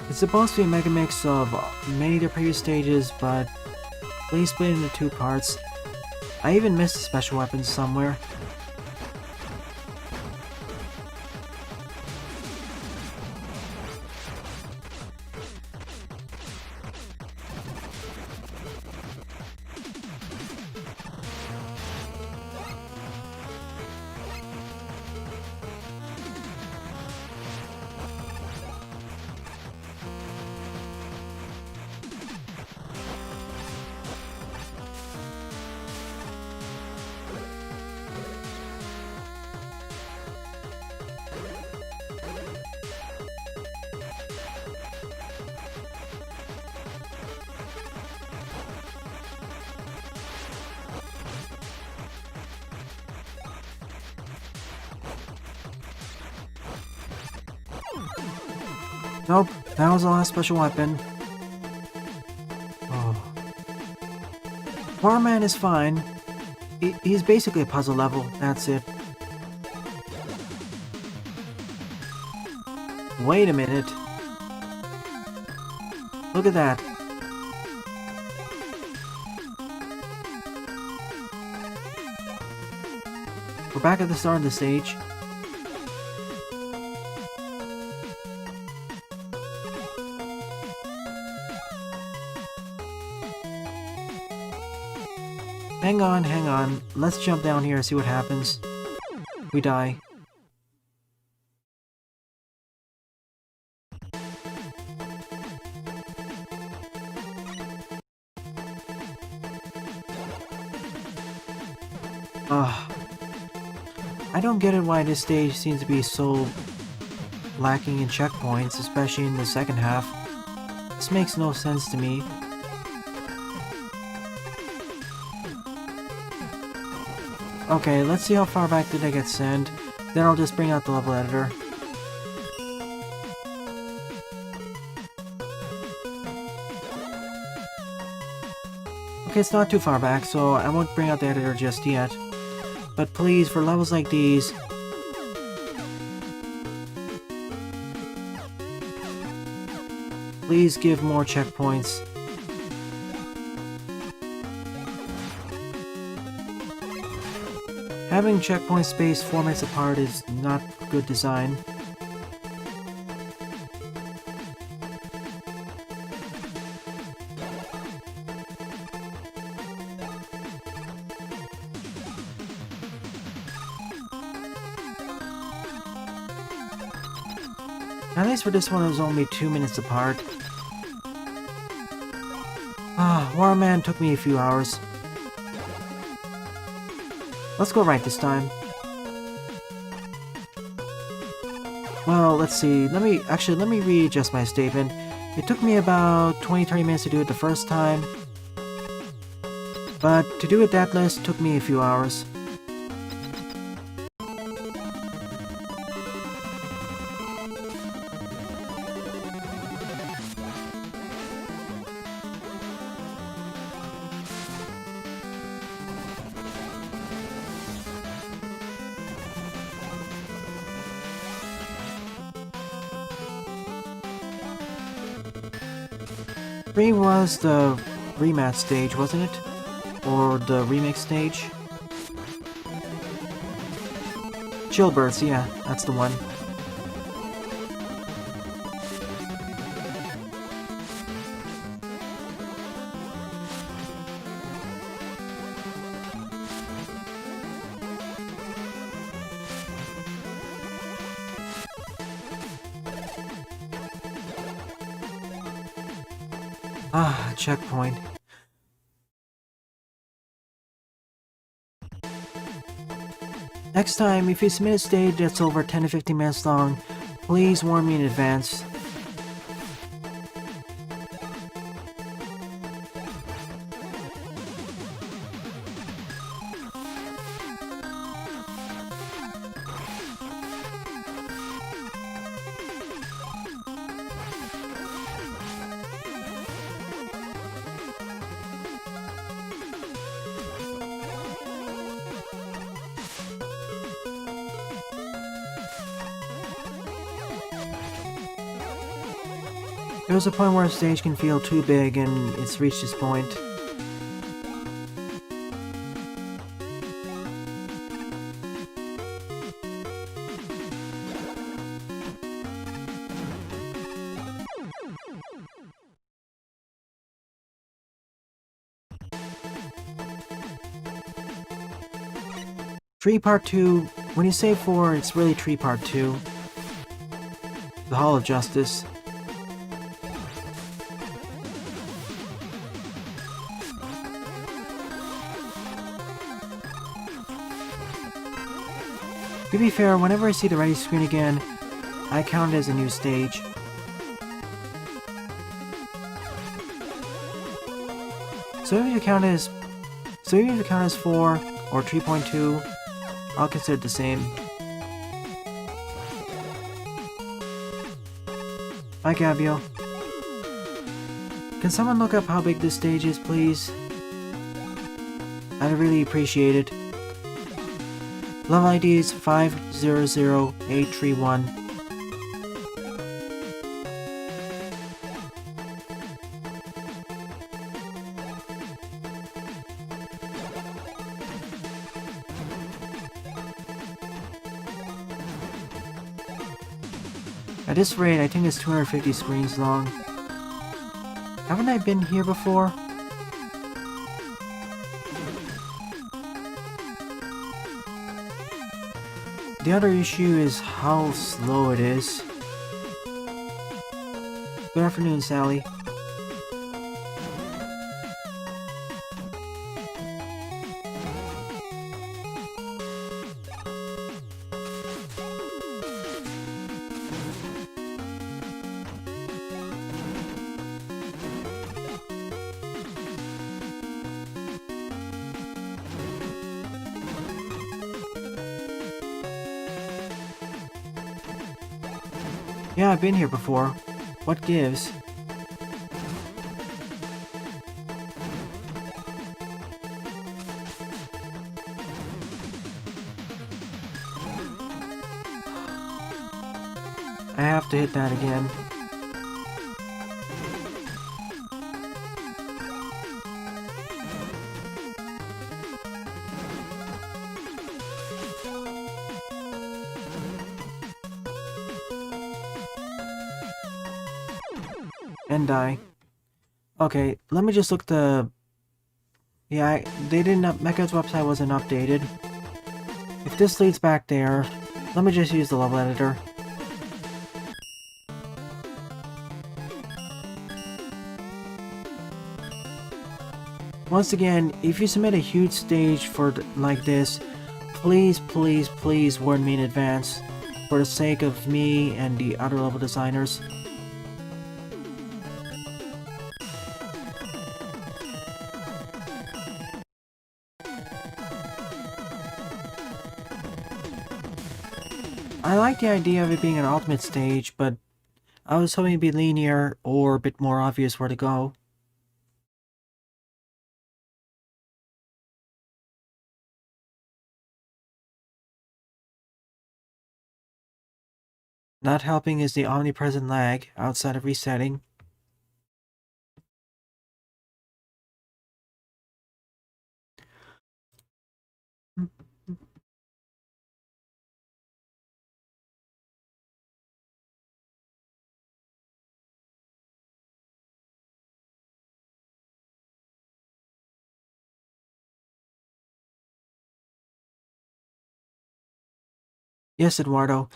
It's supposed to be a mega mix of many of the previous stages, but they split into 2 parts. I even missed a special weapon somewhere. Nope, that was the last special weapon. Oh. Farman is fine. He's basically a puzzle level, that's it. Wait a minute. Look at that. We're back at the start of the stage. Hang on. Let's jump down here and see what happens. We die. Ugh. I don't get it why this stage seems to be so lacking in checkpoints, especially in the second half. This makes no sense to me. Okay, let's see how far back did I get sent. Then I'll just bring out the level editor. Okay, it's not too far back, so I won't bring out the editor just yet. But please, for levels like these, please give more checkpoints. Having checkpoints spaced 4 minutes apart is not good design. At least for this one it was only 2 minutes apart. Warman took me a few hours. Let's go right this time. Well, let's see. Let me readjust my statement. It took me about 20-30 minutes to do it the first time. But to do it that list took me a few hours. Three was the rematch stage, wasn't it? Or the remake stage? Chillbirds, yeah, that's the one. Checkpoint. Next time, if you submit a stage that's over 10 to 15 minutes long, please warn me in advance. There was a point where a stage can feel too big, and it's reached this point. Tree Part 2, when you say 4, it's really Tree Part 2. The Hall of Justice. To be fair, whenever I see the ready screen again, I count it as a new stage. So even if you count it as 4 or 3.2, I'll consider it the same. Bye, Gabio. Can someone look up how big this stage is, please? I'd really appreciate it. Level ID is 500831. At this rate, I think it's 250 screens long. Haven't I been here before? The other issue is how slow it is. Good afternoon, Sally. Yeah, I've been here before. What gives? I have to hit that again. And die. Okay, let me just look the... Yeah, they didn't... Mecha's website wasn't updated. If this leads back there, let me just use the level editor. Once again, if you submit a huge stage for like this, please, please, please warn me in advance, for the sake of me and the other level designers. I like the idea of it being an ultimate stage, but I was hoping it'd be linear or a bit more obvious where to go. Not helping is the omnipresent lag outside of resetting. Yes, Eduardo.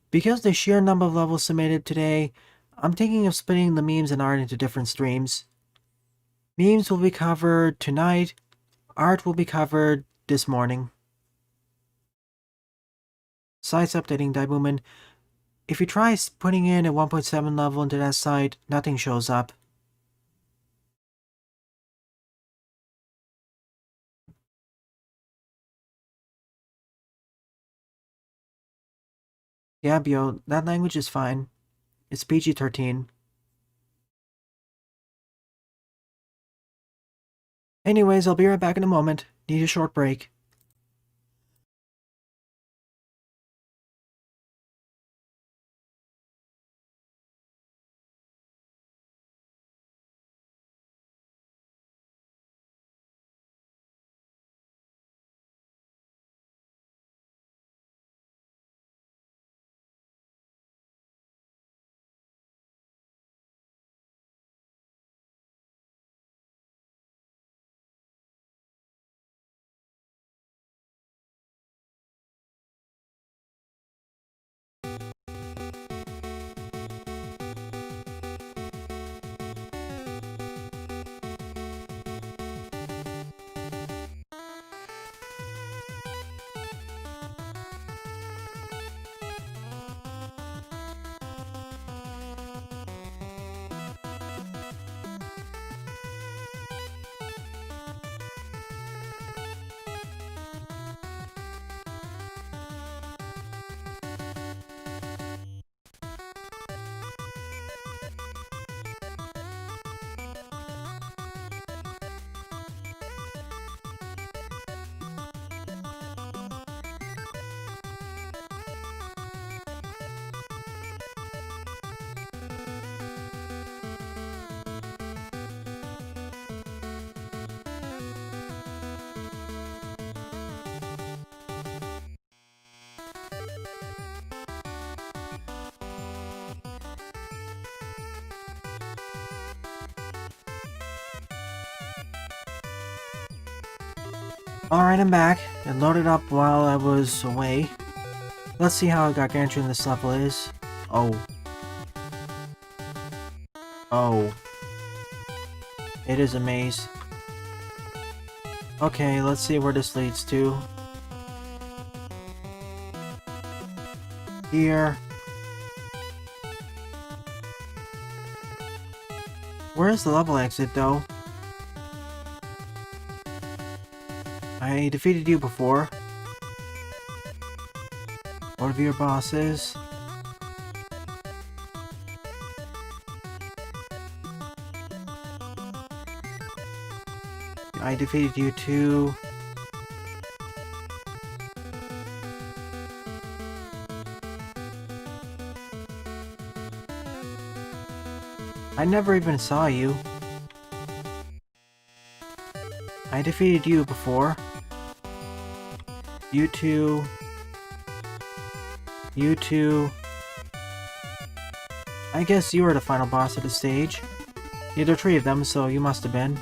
Because the sheer number of levels submitted today, I'm thinking of splitting the memes and art into different streams. Memes will be covered tonight, art will be covered this morning. Site's updating, Daibuman. If you try putting in a 1.7 level into that site, nothing shows up. Yeah, Bio, that language is fine. It's PG-13. Anyways, I'll be right back in a moment. Need a short break. Alright, I'm back. It loaded up while I was away. Let's see how gargantuan this level is. Oh. Oh. It is a maze. Okay, let's see where this leads to. Here. Where's the level exit, though? I defeated you before. One of your bosses. I defeated you too. I never even saw you. I defeated you before. You two. You two. I guess you were the final boss of the stage. Yeah, there are 3 of them, so you must have been.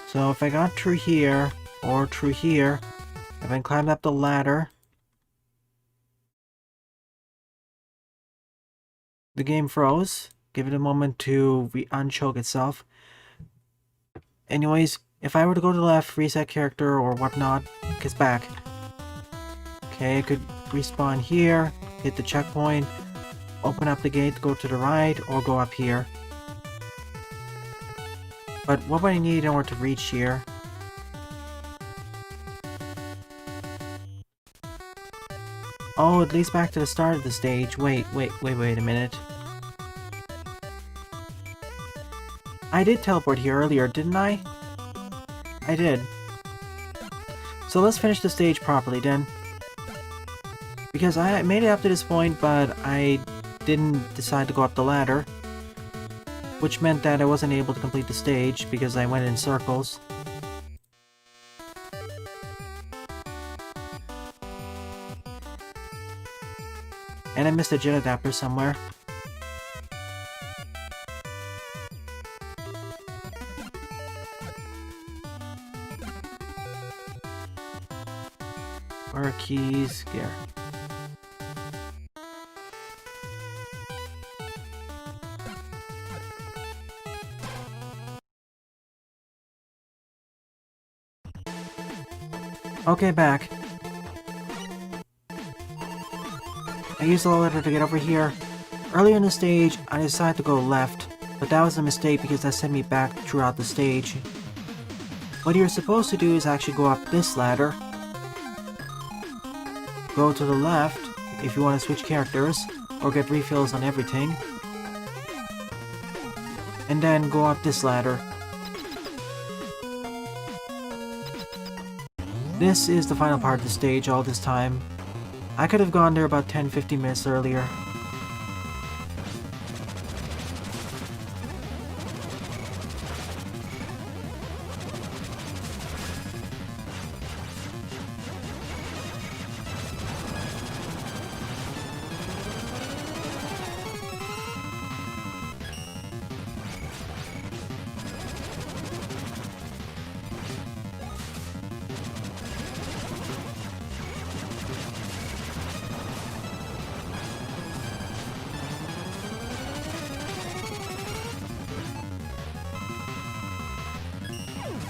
So if I got through here, or through here, if I climbed up the ladder, the game froze. Give it a moment to unchoke itself. Anyways, if I were to go to the left, reset character or whatnot, it's back. Okay, I could respawn here, hit the checkpoint, open up the gate, go to the right, or go up here. But what would I need in order to reach here? Oh, it leads back to the start of the stage. Wait a minute. I did teleport here earlier, didn't I? I did. So let's finish the stage properly then. Because I made it up to this point, but I didn't decide to go up the ladder. Which meant that I wasn't able to complete the stage because I went in circles. And I missed a jet adapter somewhere. Where are keys? Here. Okay, back. I used the ladder to get over here. Earlier in the stage, I decided to go left, but that was a mistake because that sent me back throughout the stage. What you're supposed to do is actually go up this ladder. Go to the left if you want to switch characters, or get refills on everything. And then go up this ladder. This is the final part of the stage all this time. I could have gone there about 10-15 minutes earlier.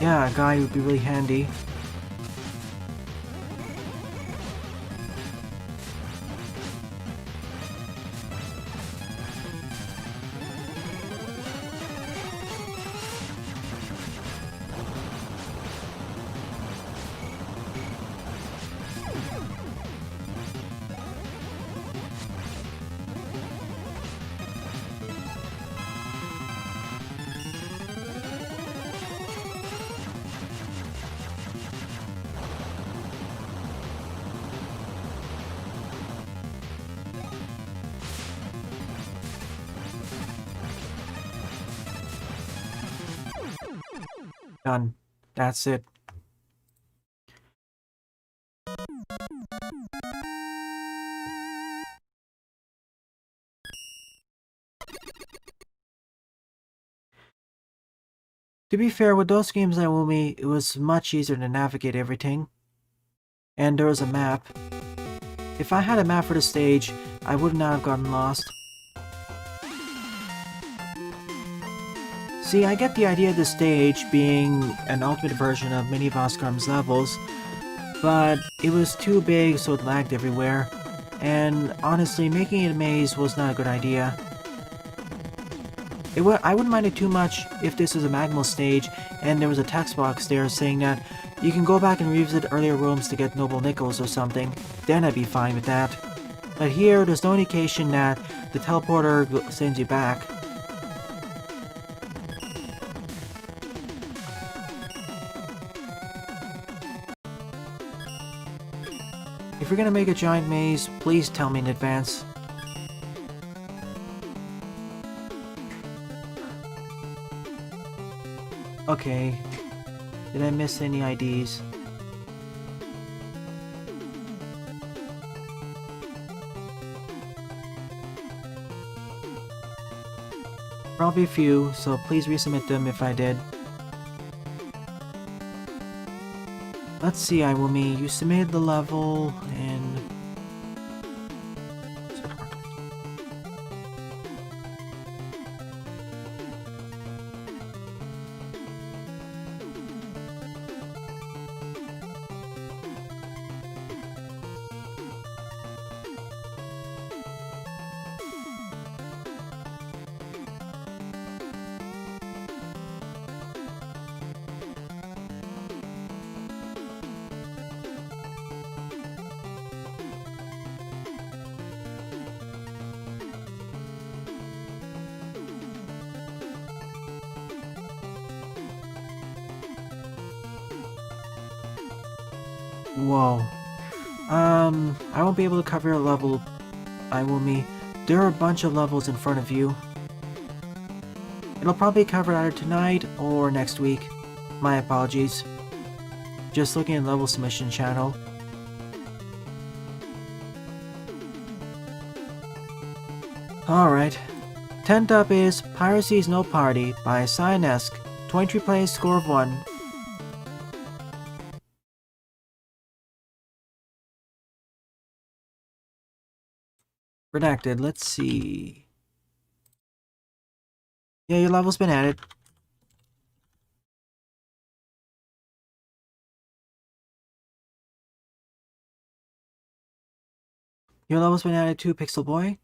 Yeah, a guy would be really handy. Done. That's it. To be fair, with those games that won me, it was much easier to navigate everything. And there was a map. If I had a map for the stage, I would not have gotten lost. See, I get the idea of the stage being an ultimate version of many of Oscarm's levels, but it was too big so it lagged everywhere, and honestly, making it a maze was not a good idea. I wouldn't mind it too much if this was a Magmal stage and there was a text box there saying that you can go back and revisit earlier rooms to get noble nickels or something, then I'd be fine with that. But here, there's no indication that the teleporter sends you back. If you're gonna make a giant maze, please tell me in advance. Okay. Did I miss any IDs? Probably a few, so please resubmit them if I did. Let's see, Iwumi, you submitted the level and... Whoa. I won't be able to cover a level, Iwumi. There are a bunch of levels in front of you. It'll probably cover either tonight or next week. My apologies. Just looking at level submission channel. Alright. 10th up is Piracy Is No Party by Cyanesque. 23 plays, score of 1. Redacted, let's see. Yeah, your level's been added. Your level's been added to Pixel Boy.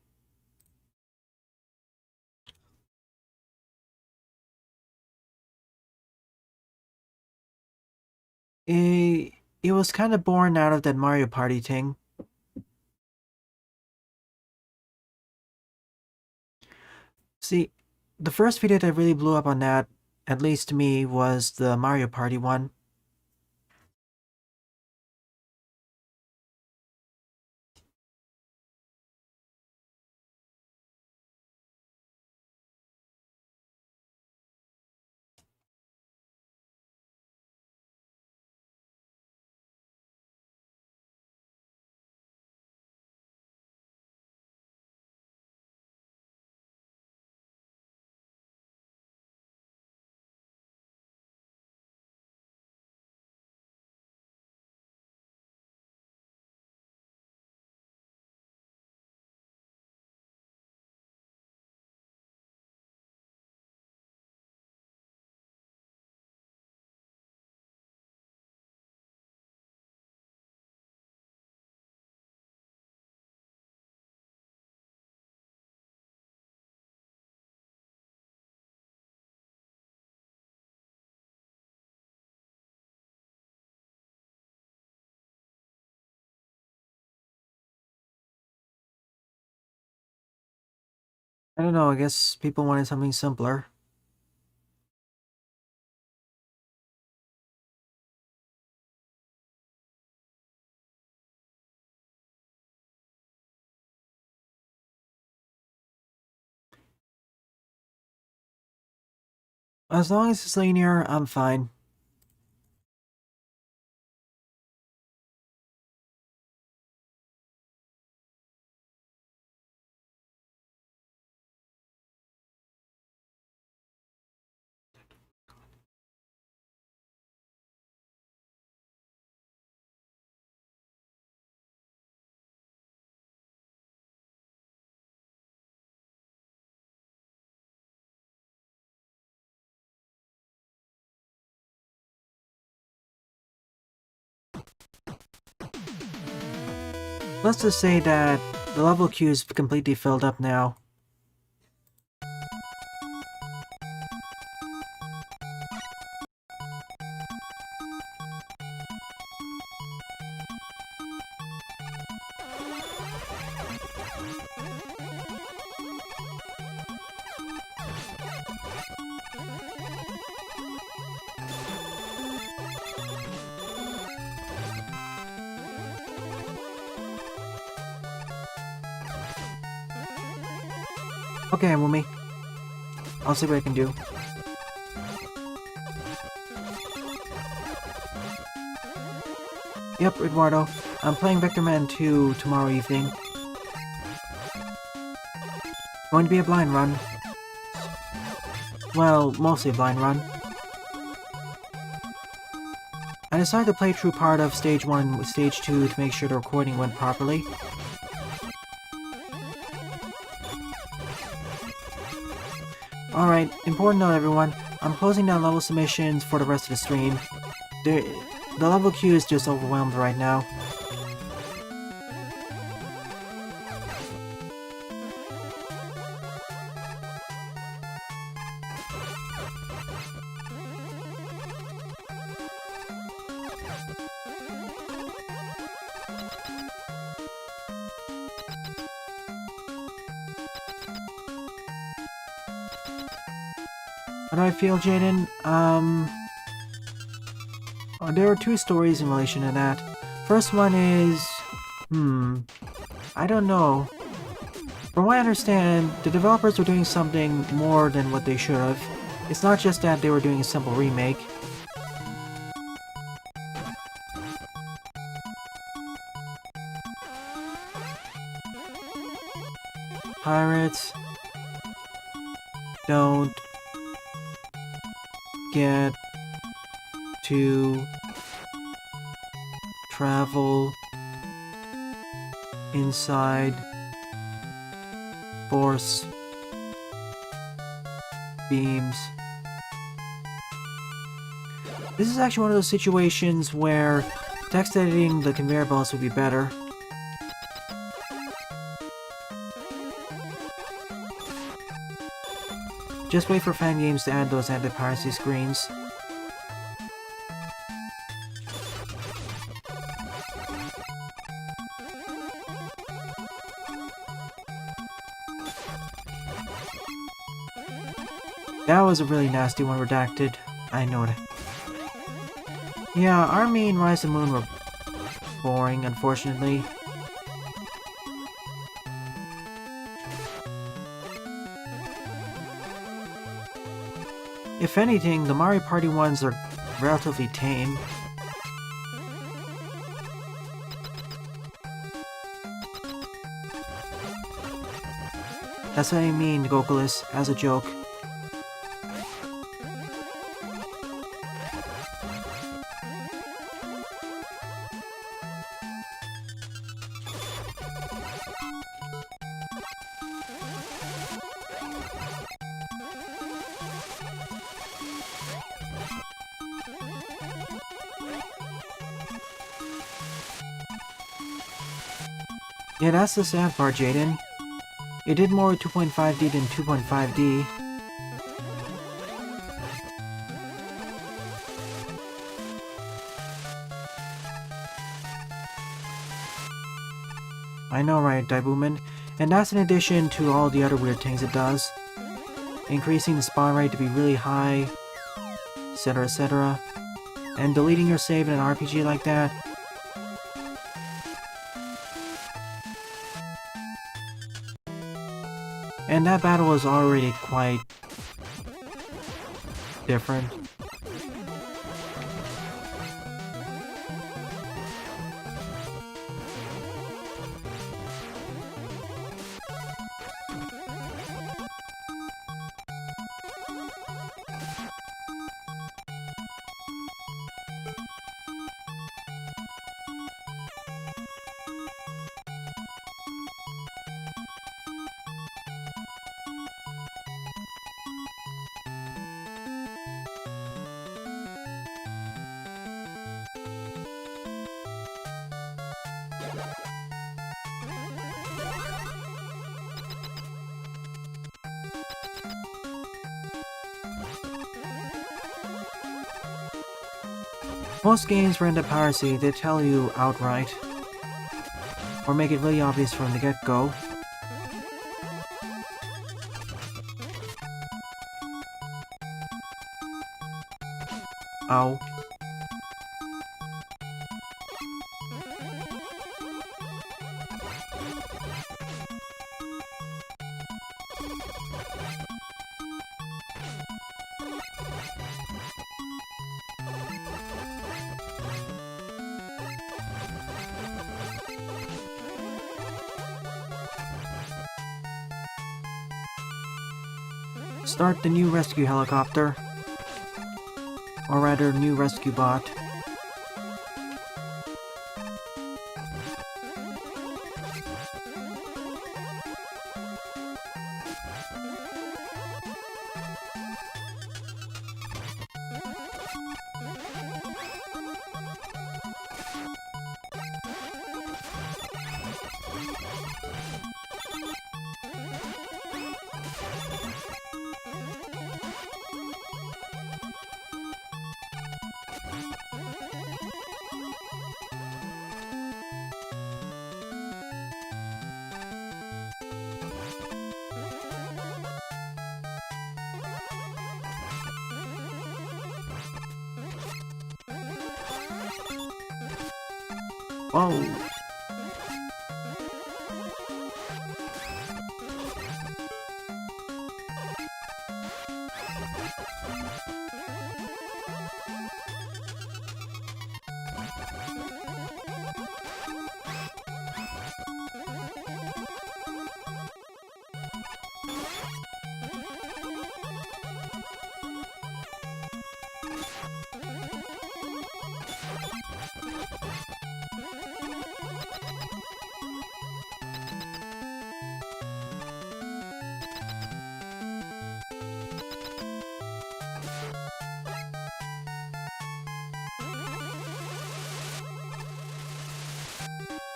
It was kind of born out of that Mario Party thing. See, the first video that really blew up on that, at least to me, was the Mario Party one. I don't know, I guess people wanted something simpler. As long as it's linear, I'm fine. Let's just say that the level queue is completely filled up now. Okay, Mumi. I'll see what I can do. Yep, Eduardo. I'm playing Vector Man 2 tomorrow evening. Going to be a blind run. Well, mostly a blind run. I decided to play through part of Stage 1 and Stage 2 to make sure the recording went properly. Alright, important note everyone, I'm closing down level submissions for the rest of the stream. The level queue is just overwhelmed right now. How do I feel, Jaden? There are two stories in relation to that. First one is... I don't know. From what I understand, the developers were doing something more than what they should have. It's not just that they were doing a simple remake. Pirates don't get to travel inside force beams. This is actually one of those situations where text editing the conveyor belts would be better. Just wait for fan games to add those anti-piracy screens. That was a really nasty one, redacted. I know that. Yeah, our main Rise and Moon were boring, unfortunately. If anything, the Mario Party ones are relatively tame. That's what I mean, Gokuless, as a joke. Yeah, that's the sad part, Jaden. It did more with 2.5D than 2.5D. I know, right, Daibuman? And that's in addition to all the other weird things it does. Increasing the spawn rate to be really high, etc, etc. And deleting your save in an RPG like that. And that battle was already quite different. Most games for anti-piracy, they tell you outright, or make it really obvious from the get-go. Ow. Start the new rescue helicopter. Or rather, new rescue bot. Whoa!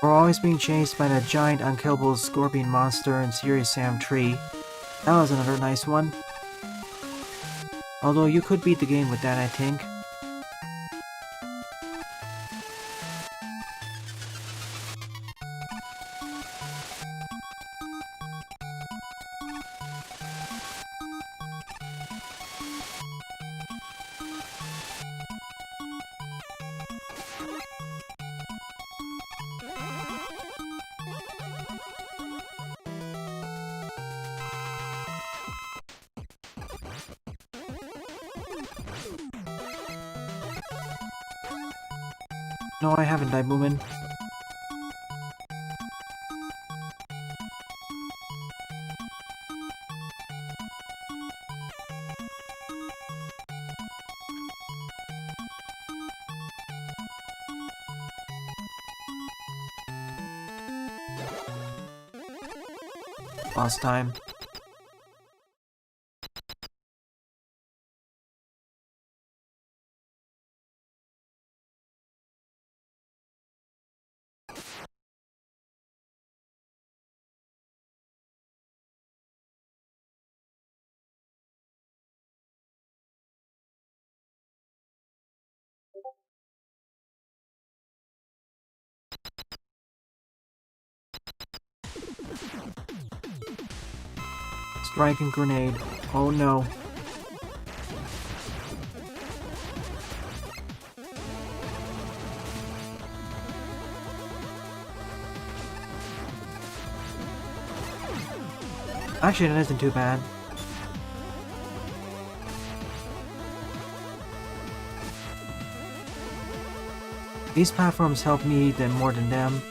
We're always being chased by that giant unkillable scorpion monster in Serious Sam Tree. That was another nice one. Although you could beat the game with that, I think. No, I haven't died, Moomin. Boss time. Strike and grenade. Oh no. Actually, that isn't too bad. These platforms help me then more than them.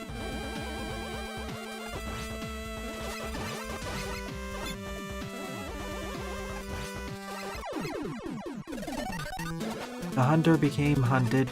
The hunter became hunted.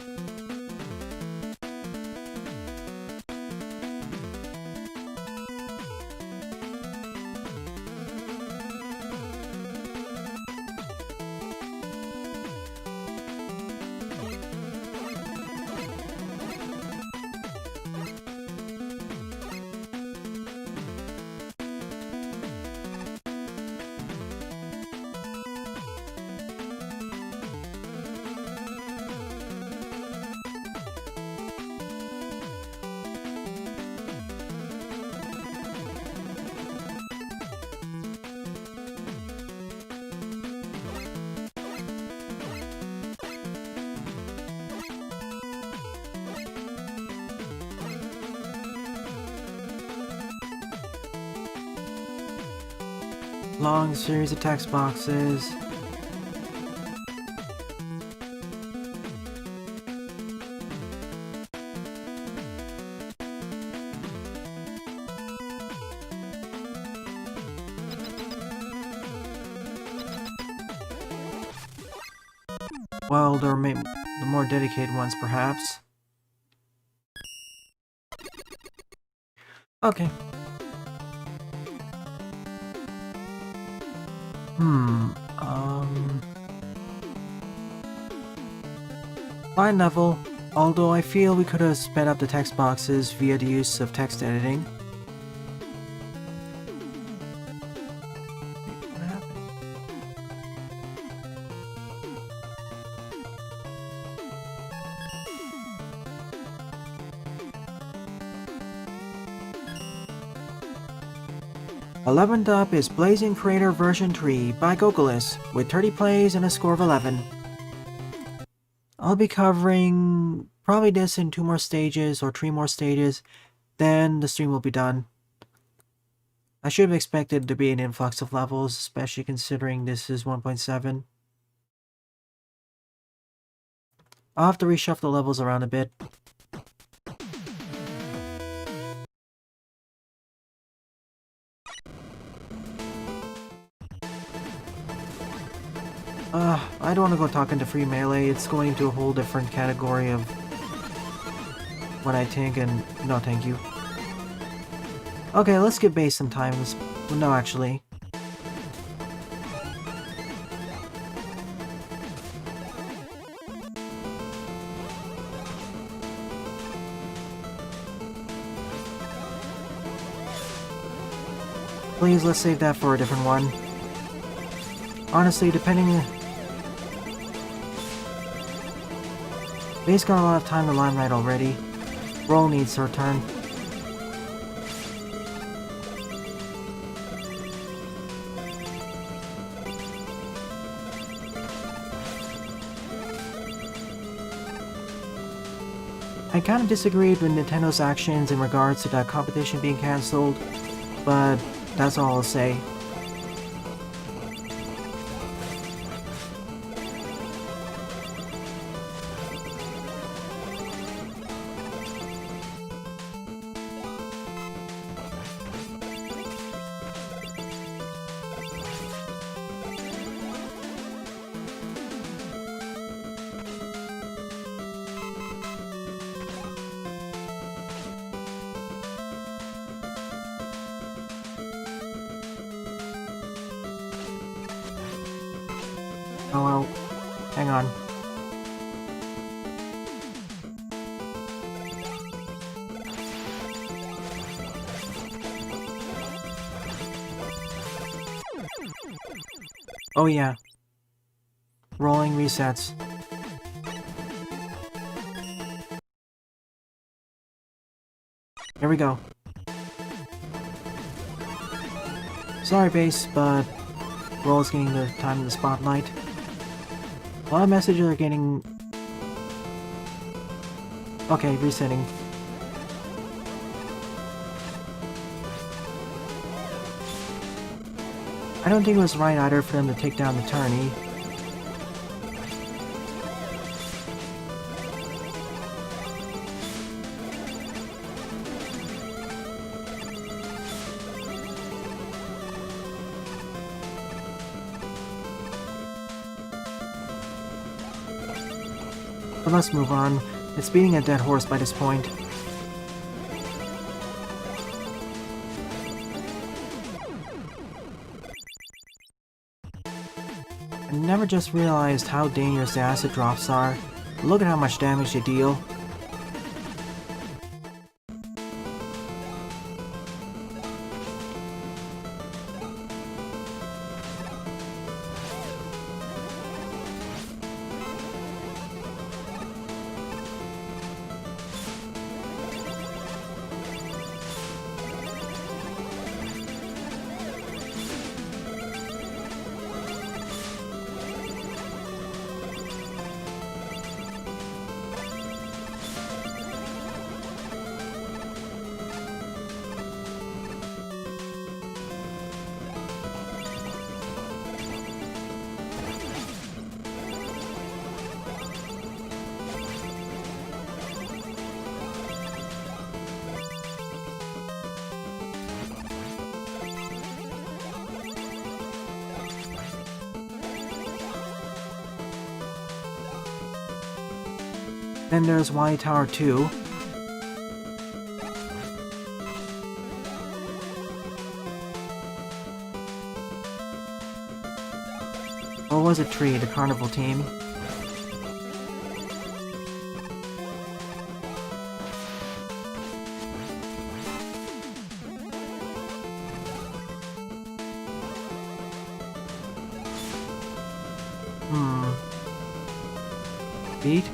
Long series of text boxes. Well, the more dedicated ones, perhaps. Okay. Fine level, although I feel we could have sped up the text boxes via the use of text editing. What happened? Eleventh up is Blazing Crater version 3 by Gokuless, with 30 plays and a score of 11. I'll be covering probably this in 2 more stages or 3 more stages, then the stream will be done. I should have expected to be an influx of levels, especially considering this is 1.7. I'll have to reshuffle levels around a bit. I don't want to go talking to Free Melee. It's going into a whole different category of what I think, and no thank you. Okay, let's get base sometimes. No, actually. Please, let's save that for a different one. Honestly, depending... Base got a lot of time to limelight already. Roll needs her turn. I kind of disagreed with Nintendo's actions in regards to that competition being cancelled, but that's all I'll say. Oh well, hang on. Oh yeah. Rolling resets. Here we go. Sorry, base, but Roll's getting the time in the spotlight. A lot of messages are getting... Okay, resetting. I don't think it was right either for them to take down the tourney. But let's move on. It's beating a dead horse by this point. I never just realized how dangerous the acid drops are. Look at how much damage they deal. And there's Y Tower 2. Or was it Tree, the carnival team? Beat?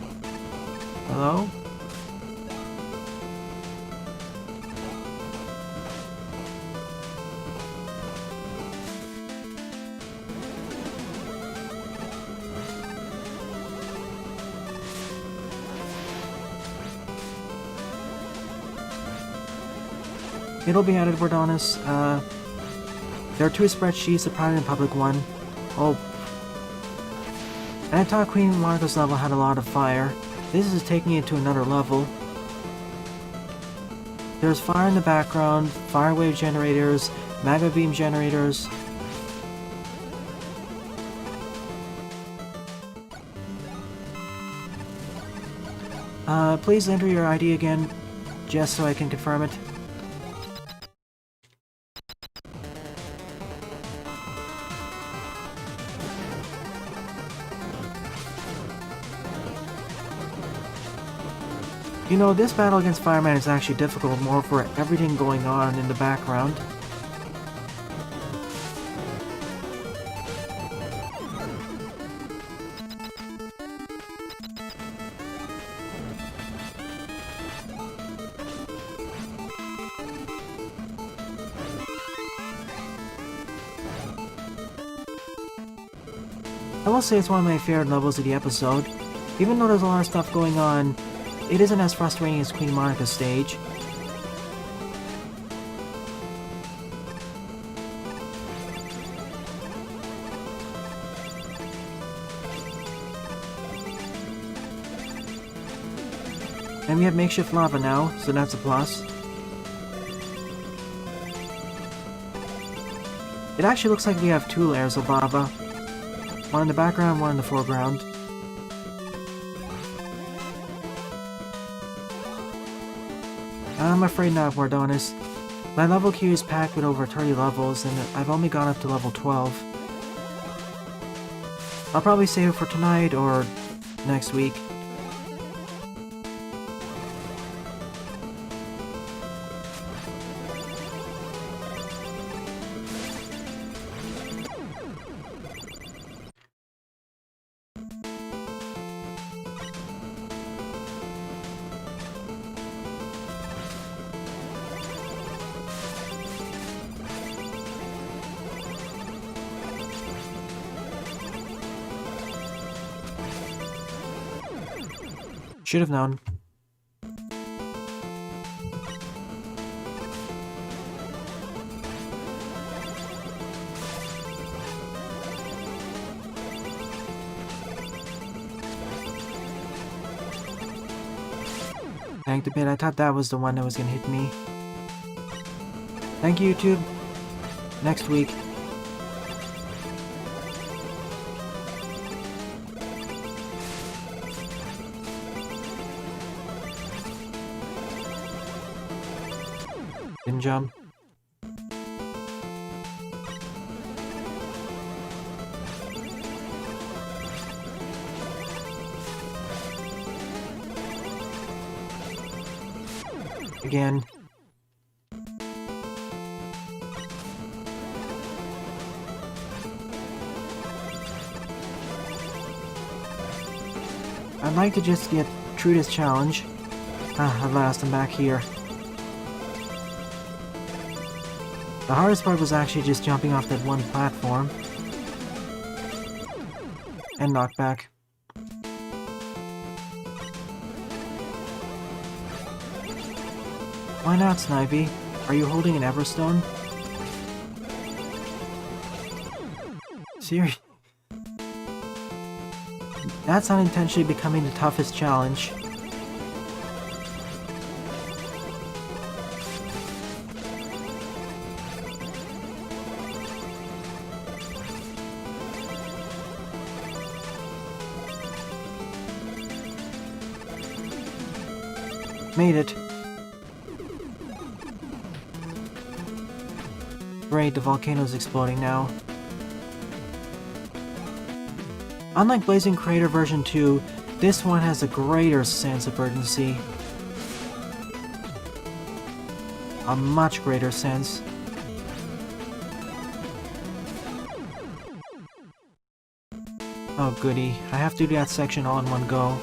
Hello? It'll be added, Bordonis. There are 2 spreadsheets, a private and public one. Oh. And I thought QueenMonika's level had a lot of fire. This is taking it to another level. There's fire in the background, fire wave generators, magma beam generators. Please enter your ID again, just so I can confirm it. You know, this battle against Fireman is actually difficult more for everything going on in the background. I will say it's one of my favorite levels of the episode. Even though there's a lot of stuff going on, it isn't as frustrating as QueenMonika's stage. And we have makeshift lava now, so that's a plus. It actually looks like we have 2 layers of lava. One in the background, one in the foreground. I'm afraid not, Wardonis. My level queue is packed with over 30 levels, and I've only gone up to level 12. I'll probably save it for tonight or next week. Should have known. Thank the bit, I thought that was the one that was gonna hit me. Thank you, YouTube. Next week. Didn't jump. Again. I'd like to just get through this challenge. At last I'm back here. The hardest part was actually just jumping off that one platform. And knockback. Why not, Snivy? Are you holding an Everstone? Seriously? That's unintentionally becoming the toughest challenge. Made it. Great, the volcano's exploding now. Unlike Blazing Crater version 2, this one has a greater sense of urgency. A much greater sense. Oh goody, I have to do that section all in one go.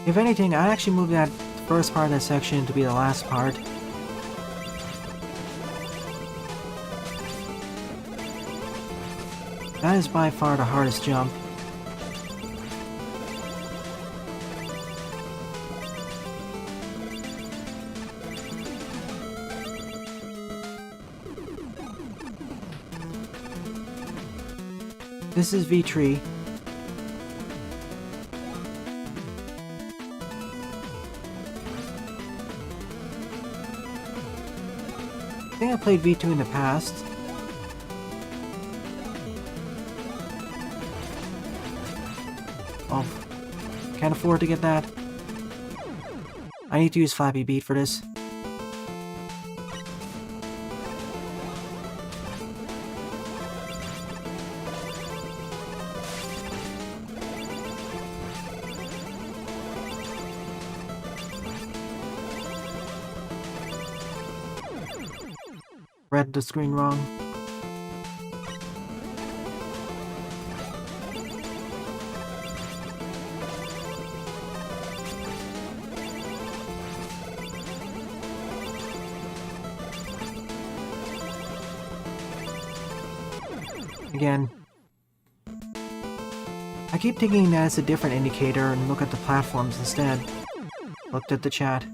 If anything, I'd actually move that first part of that section to be the last part. That is by far the hardest jump. This is V-Tree. I think I played V2 in the past. Oh, can't afford to get that. I need to use Flappy Beat for this. Read the screen wrong. Again. I keep thinking that it's a different indicator and look at the platforms instead. Looked at the chat.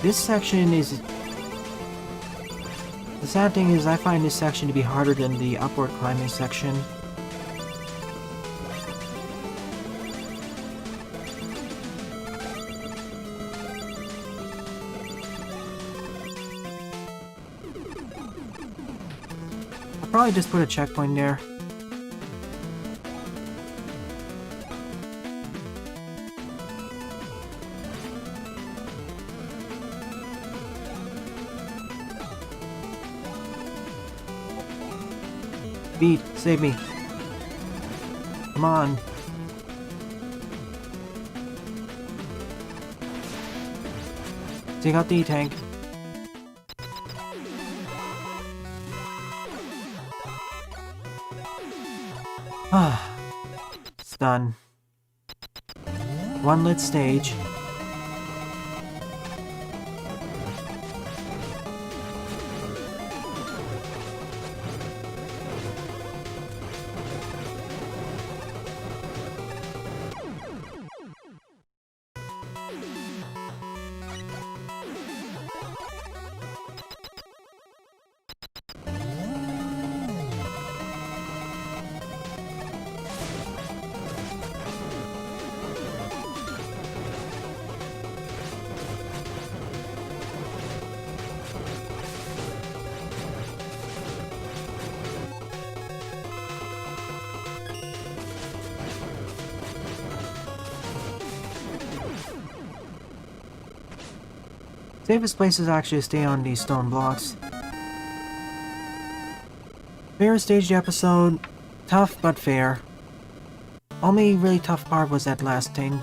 This section is... The sad thing is I find this section to be harder than the upward climbing section. I'll probably just put a checkpoint there. Beat, save me. Come on. Take out the E-tank. Ah, it's done. One lit stage. Safest place is actually to stay on these stone blocks. Fair staged episode. Tough but fair. Only really tough part was that last thing.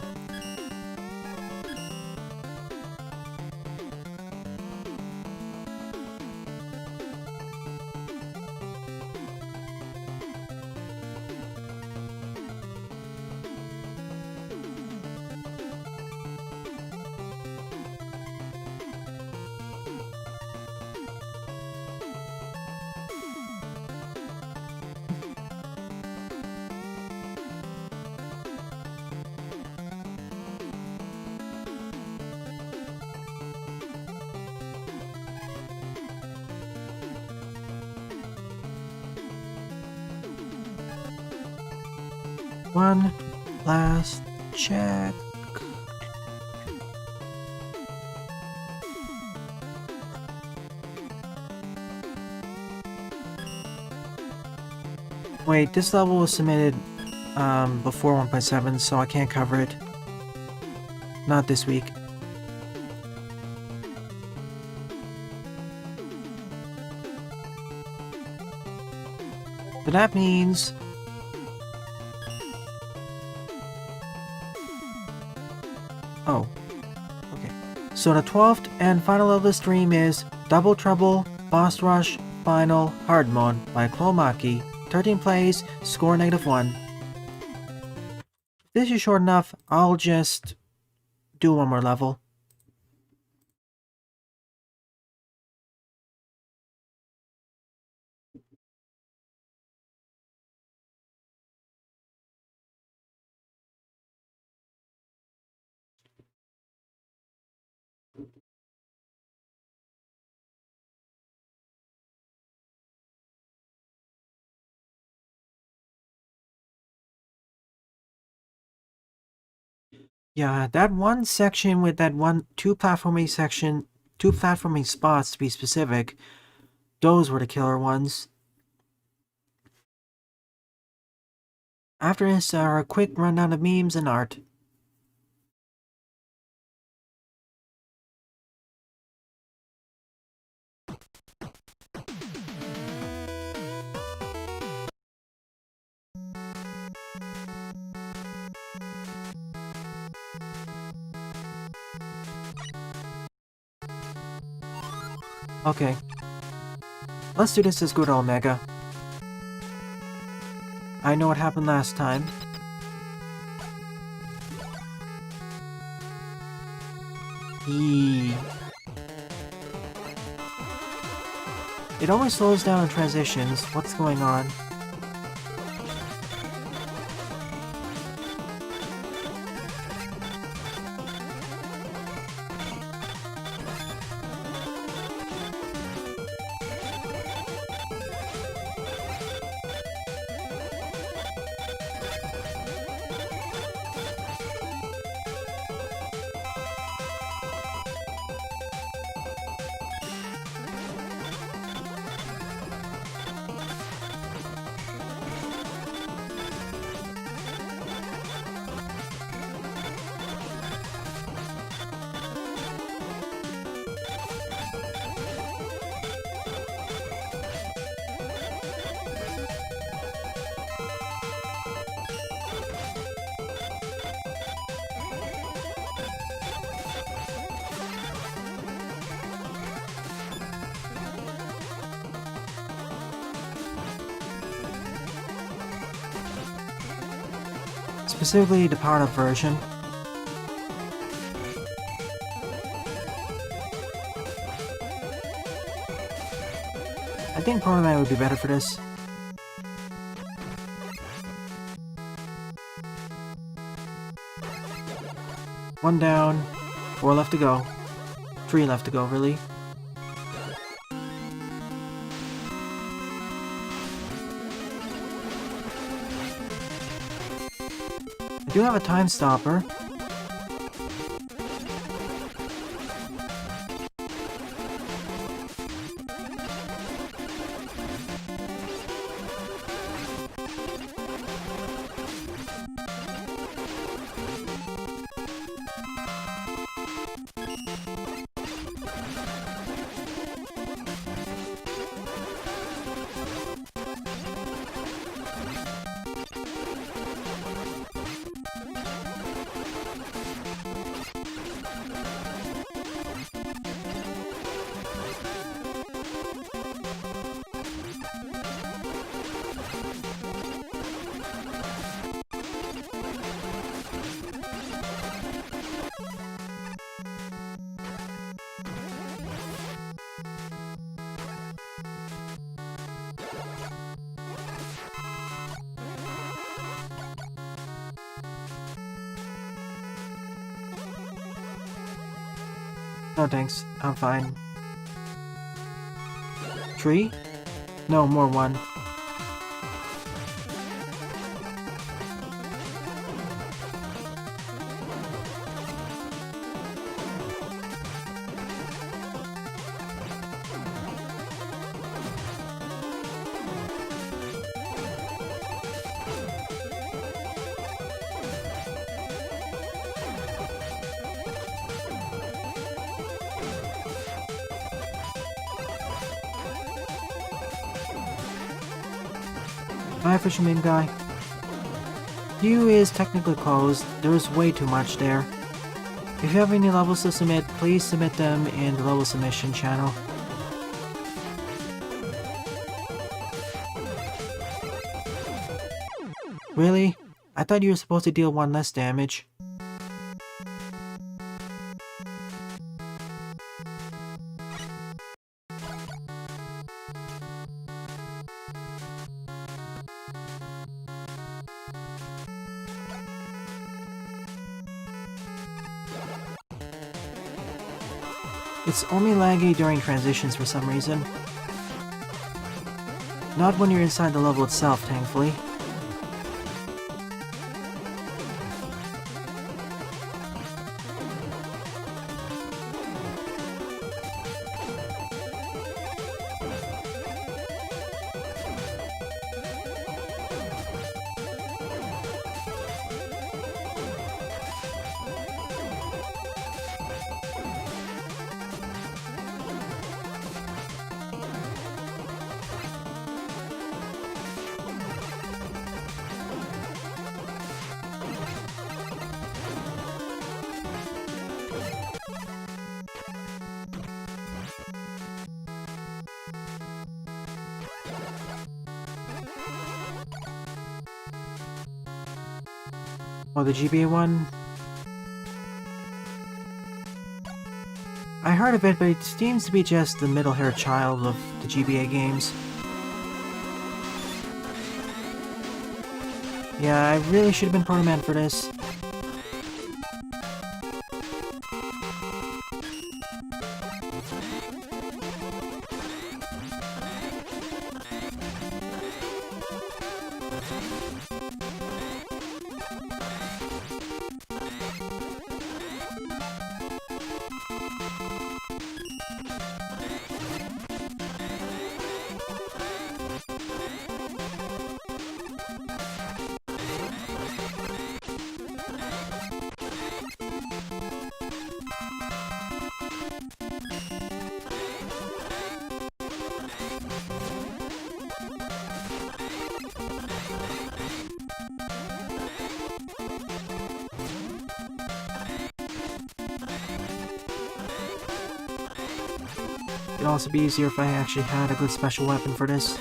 One last check. Wait, this level was submitted before 1.7, so I can't cover it. Not this week. But that means... Oh. Okay. So the 12th and final level of the stream is Double Trouble Boss Rush Final Hard Mode by Chlomaki. 13 plays, score -1. If this is short enough, I'll just do one more level. Yeah, that one section with that two platforming spots to be specific, those were the killer ones. After this, a quick rundown of memes and art. Okay. Let's do this as good old Mega. I know what happened last time. Eee. It always slows down in transitions. What's going on? Specifically the powered up version. I think Pro Man would be better for this. One down, 4 left to go. 3 left to go, really. I do have a time stopper. No thanks, I'm fine. 3? No, more 1. Hi, fisherman guy. Queue is technically closed. There's way too much there. If you have any levels to submit, please submit them in the level submission channel. Really? I thought you were supposed to deal 1 less damage. It's only laggy during transitions for some reason. Not when you're inside the level itself, thankfully. Oh, the GBA one? I heard of it, but it seems to be just the middle-haired child of the GBA games. Yeah, I really should have been Proto Man for this. It'd also be easier if I actually had a good special weapon for this.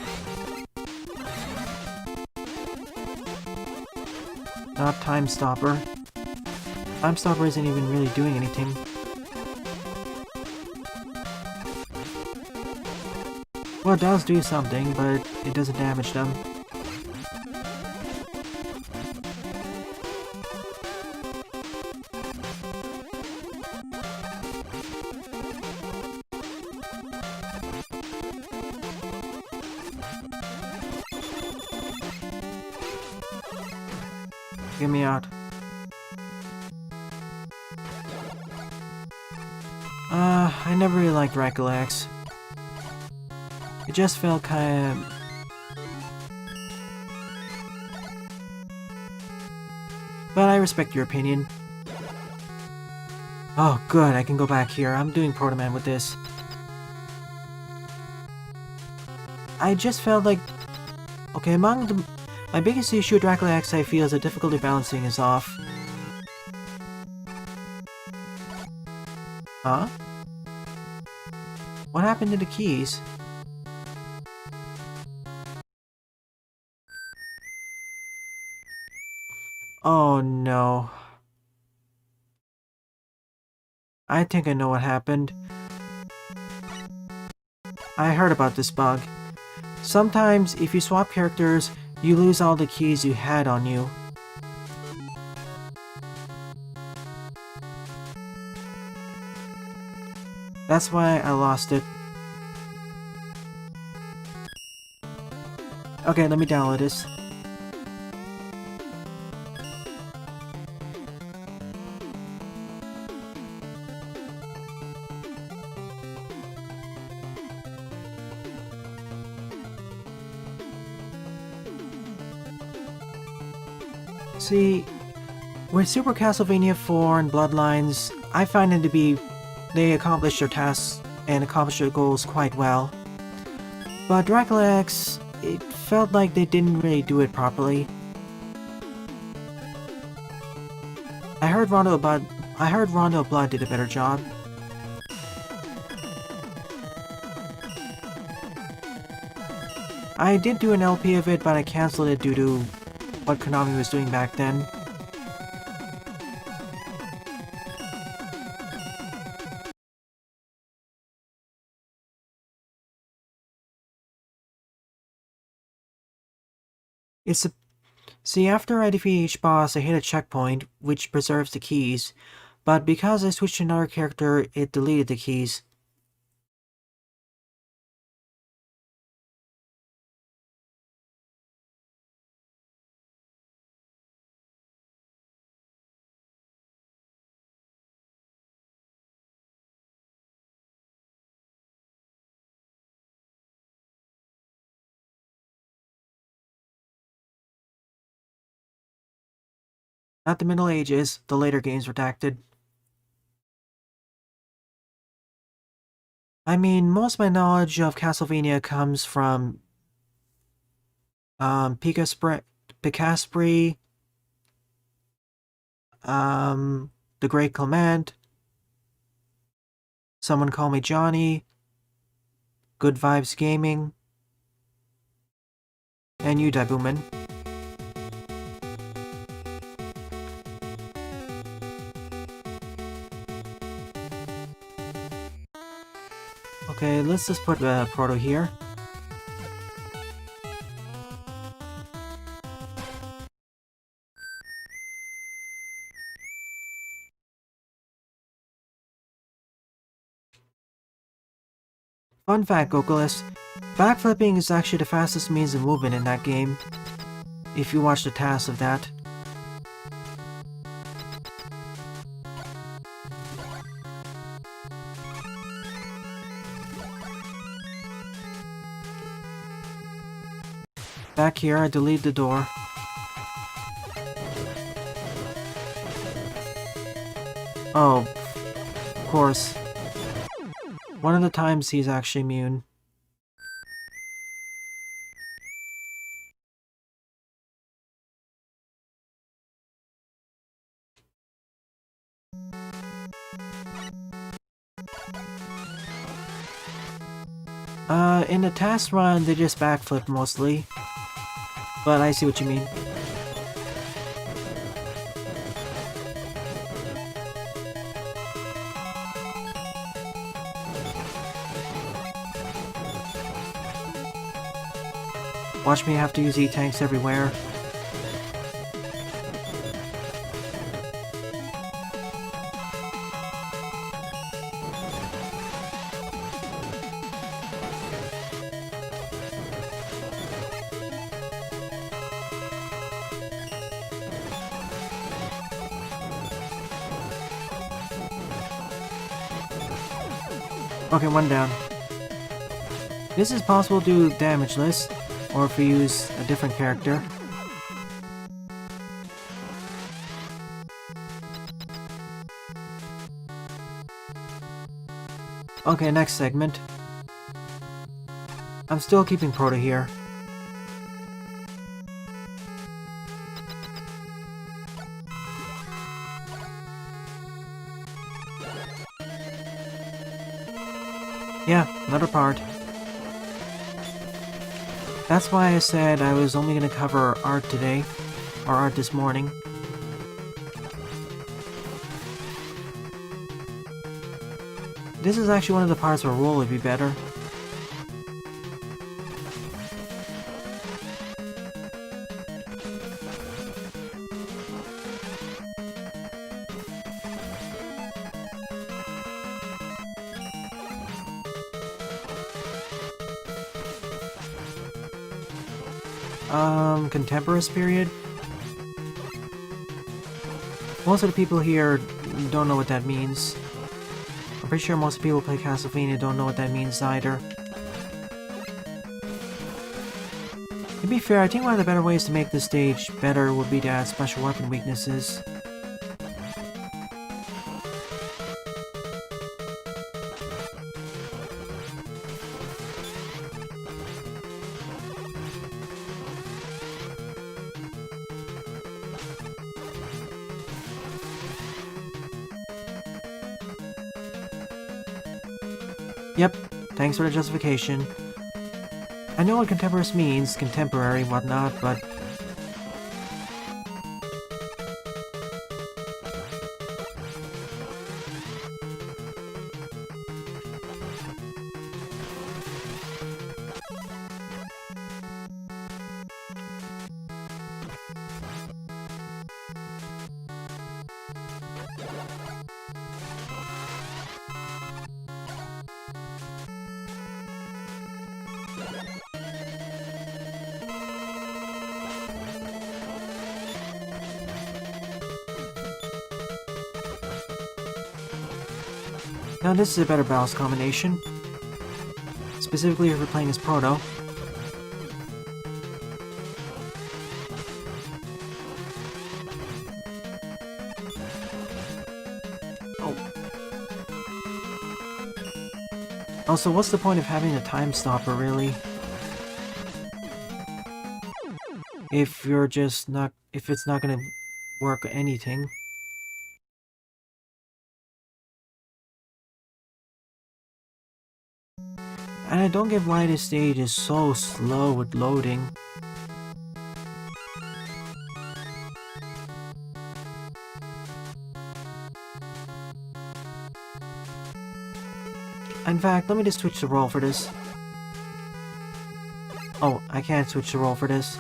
Not Time Stopper. Time Stopper isn't even really doing anything. Well, it does do something, but it doesn't damage them. Get me out. I never really liked Gokuless. It just felt kinda... But I respect your opinion. Oh, good, I can go back here. I'm doing Proto Man with this. I just felt like... Okay, among the... My biggest issue with Gokuless, I feel, is the difficulty balancing is off. Huh? What happened to the keys? Oh no. I think I know what happened. I heard about this bug. Sometimes, if you swap characters, you lose all the keys you had on you. That's why I lost it. Okay, let me download this. See, with Super Castlevania 4 and Bloodlines, I find them to be... They accomplish their tasks and accomplish their goals quite well. But Gokuless, it felt like they didn't really do it properly. I heard Rondo Blood did a better job. I did do an LP of it, but I cancelled it due to what Konami was doing back then. See, after I defeat each boss, I hit a checkpoint, which preserves the keys, but because I switched to another character, it deleted the keys. Not the Middle Ages, the later games redacted. I mean, most of my knowledge of Castlevania comes from Picaspri, The Great Clement, Someone Call Me Johnny, Good Vibes Gaming, and you, Daibuman. Okay, let's just put Proto here. Fun fact, Gokuless, backflipping is actually the fastest means of movement in that game, if you watch the tasks of that. Back here, I delete the door. Oh, of course. One of the times he's actually immune. In the task run, they just backflip mostly. But I see what you mean. Watch me have to use E-tanks everywhere. Okay, one down. This is possible to do damageless, or if we use a different character. Okay, next segment. I'm still keeping Proto here. Yeah, another part. That's why I said I was only going to cover art today, or art this morning. This is actually one of the parts where roll would be better. Contemporary period? Most of the people here don't know what that means. I'm pretty sure most people who play Castlevania don't know what that means either. To be fair, I think one of the better ways to make this stage better would be to add special weapon weaknesses. Yep, thanks for the justification. I know what contemporaneous means, contemporary, whatnot, but... Now this is a better balance combination. Specifically if we're playing as Proto. Oh. Also, what's the point of having a time stopper, really? If you're just not... if it's not gonna work anything. And I don't get why this stage is so slow with loading. In fact, let me just switch the role for this. Oh, I can't switch the role for this.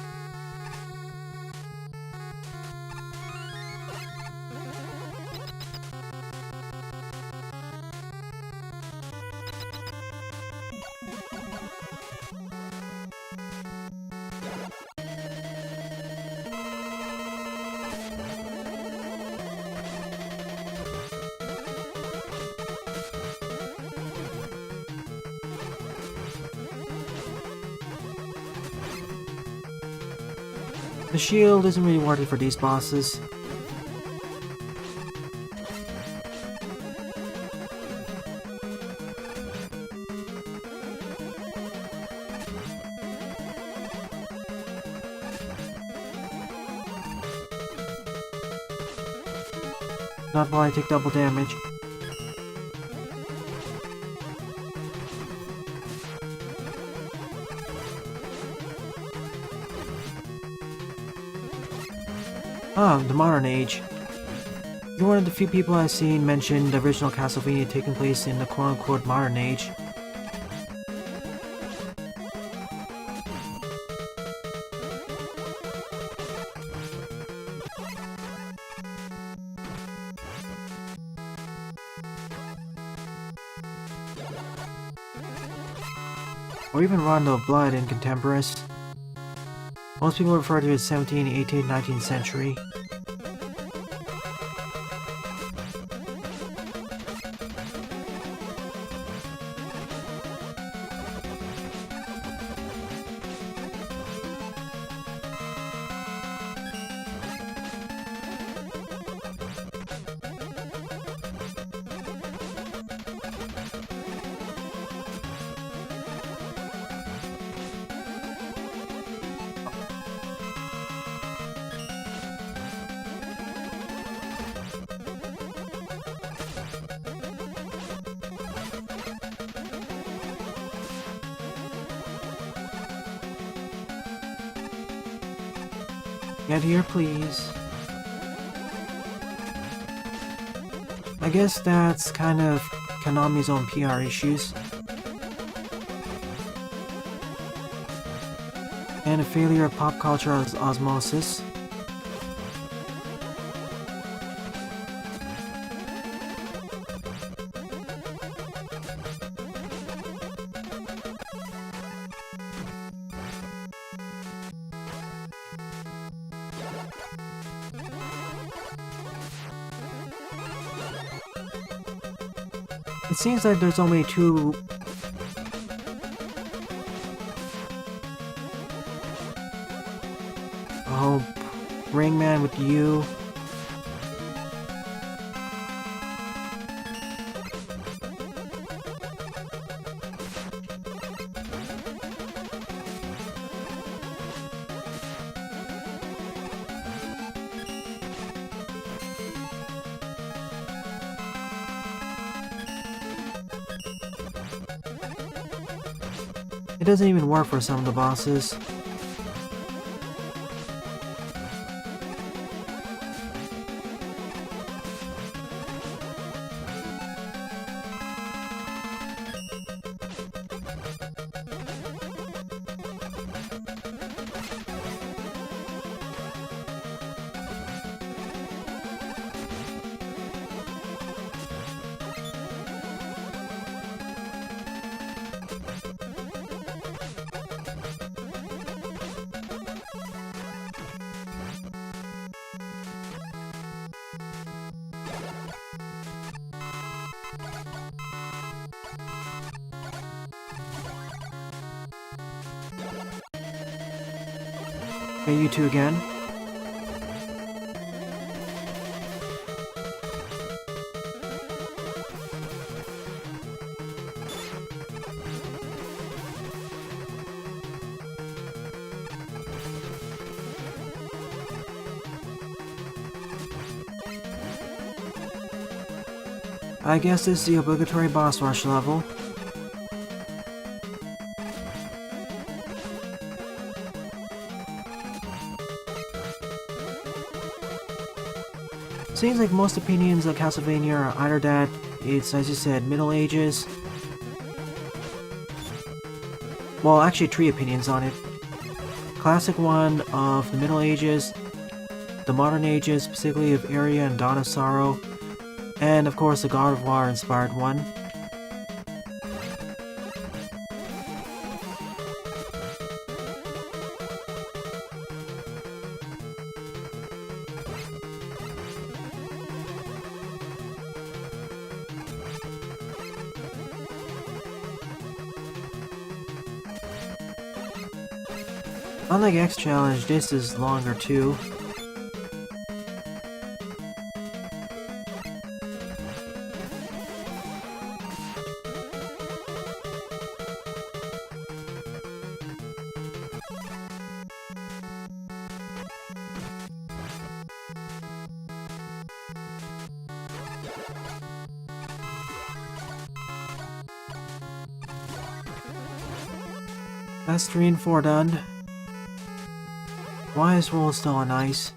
The shield isn't really worth it for these bosses. Not while I take double damage. Ah, the modern age. You're one of the few people I've seen mention the original Castlevania taking place in the quote-unquote modern age. Or even Rondo of Blood in contemporaries. Most people refer to it as 17th, 18th, 19th century. Get here, please. I guess that's kind of Konami's own PR issues. And a failure of pop culture osmosis. It seems like there's only two... Oh, Ringman with you. It doesn't even work for some of the bosses. Okay, you two again. I guess this is the obligatory boss rush level. Seems like most opinions of Castlevania are either that it's, as you said, Middle Ages. Well, actually 3 opinions on it. Classic one of the Middle Ages, the Modern Ages, specifically of Aria and Dawn of Sorrow, and of course the God of War inspired one. Unlike X Challenge, this is longer too. That's 3 and 4 done. Why is Roll still on ice?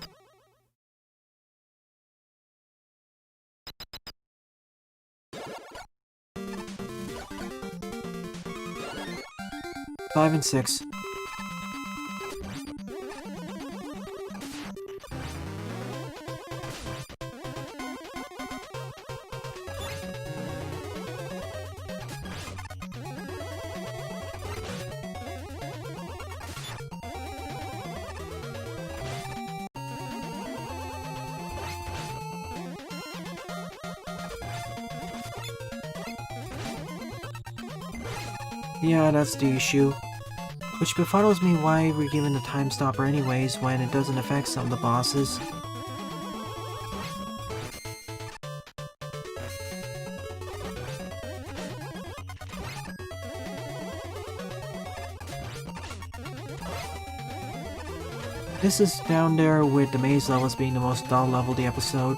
Five and 6. Yeah, that's the issue. Which befuddles me why we're given the time stopper anyways when it doesn't affect some of the bosses. This is down there with the maze levels being the most dull level of the episode.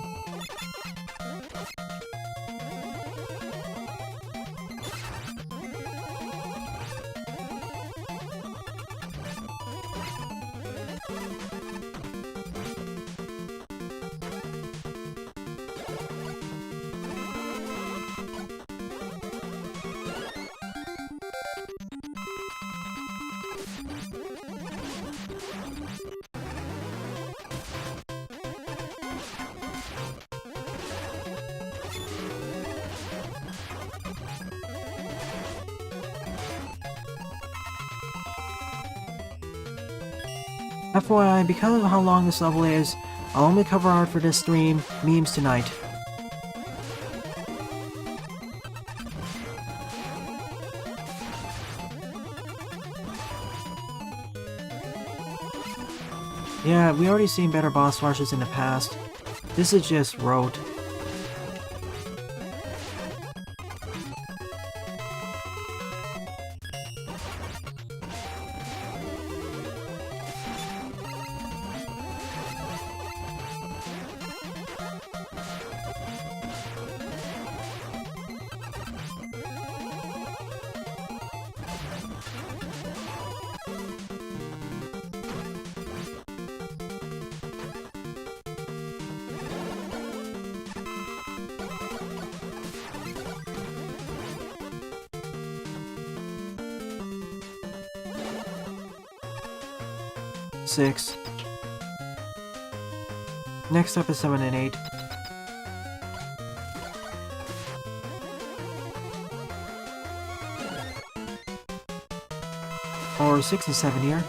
FYI, because of how long this level is, I'll only cover art for this stream, memes tonight. Yeah, we already seen better boss rushes in the past. This is just rote. 6. Next up is 7 and 8. Or 6 and 7 here.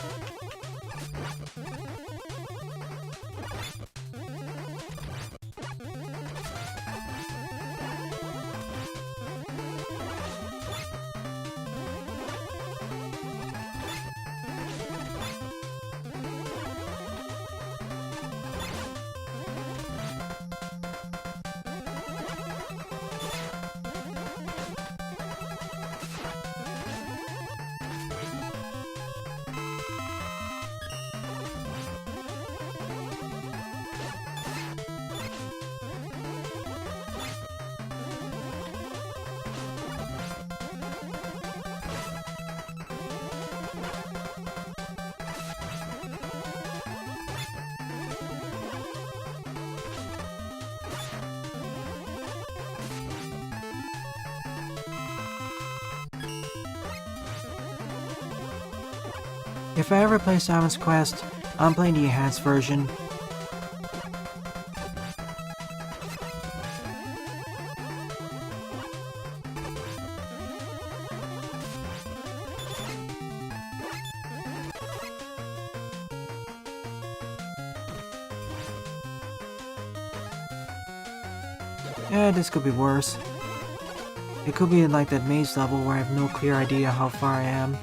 If I ever play Simon's Quest, I'm playing the enhanced version. Yeah, this could be worse. It could be like that maze level where I have no clear idea how far I am.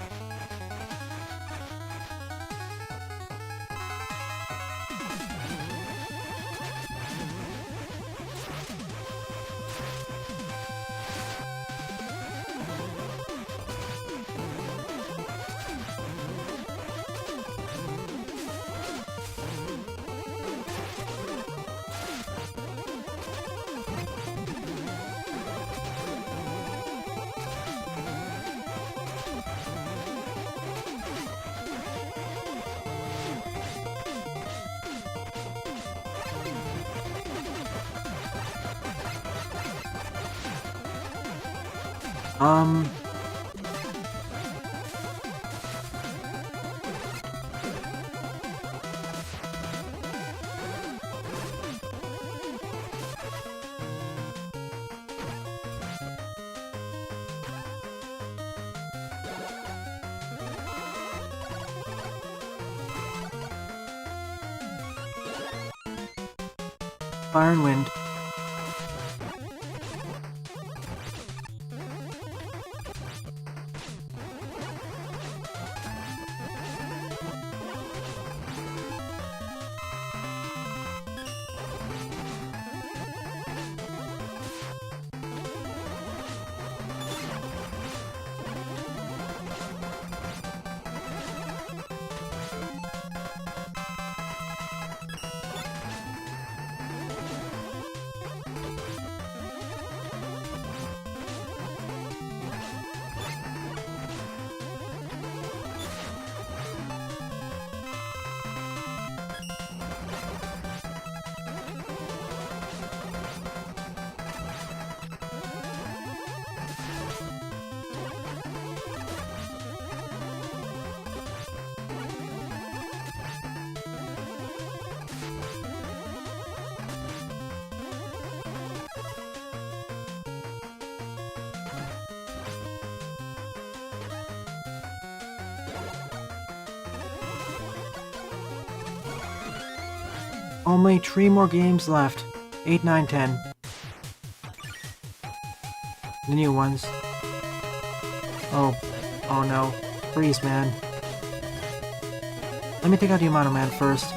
Fire and Wind. Only 3 more games left. 8, 9, 10. The new ones. Oh no. Freeze, man. Let me take out the Yamato man first.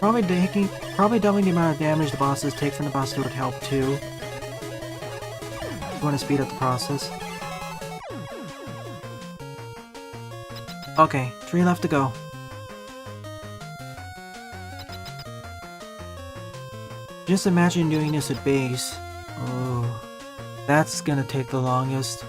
Probably doubling the amount of damage the bosses take from the boss would help too. You want to speed up the process. Okay, 3 left to go. Just imagine doing this at base. Oh, that's gonna take the longest.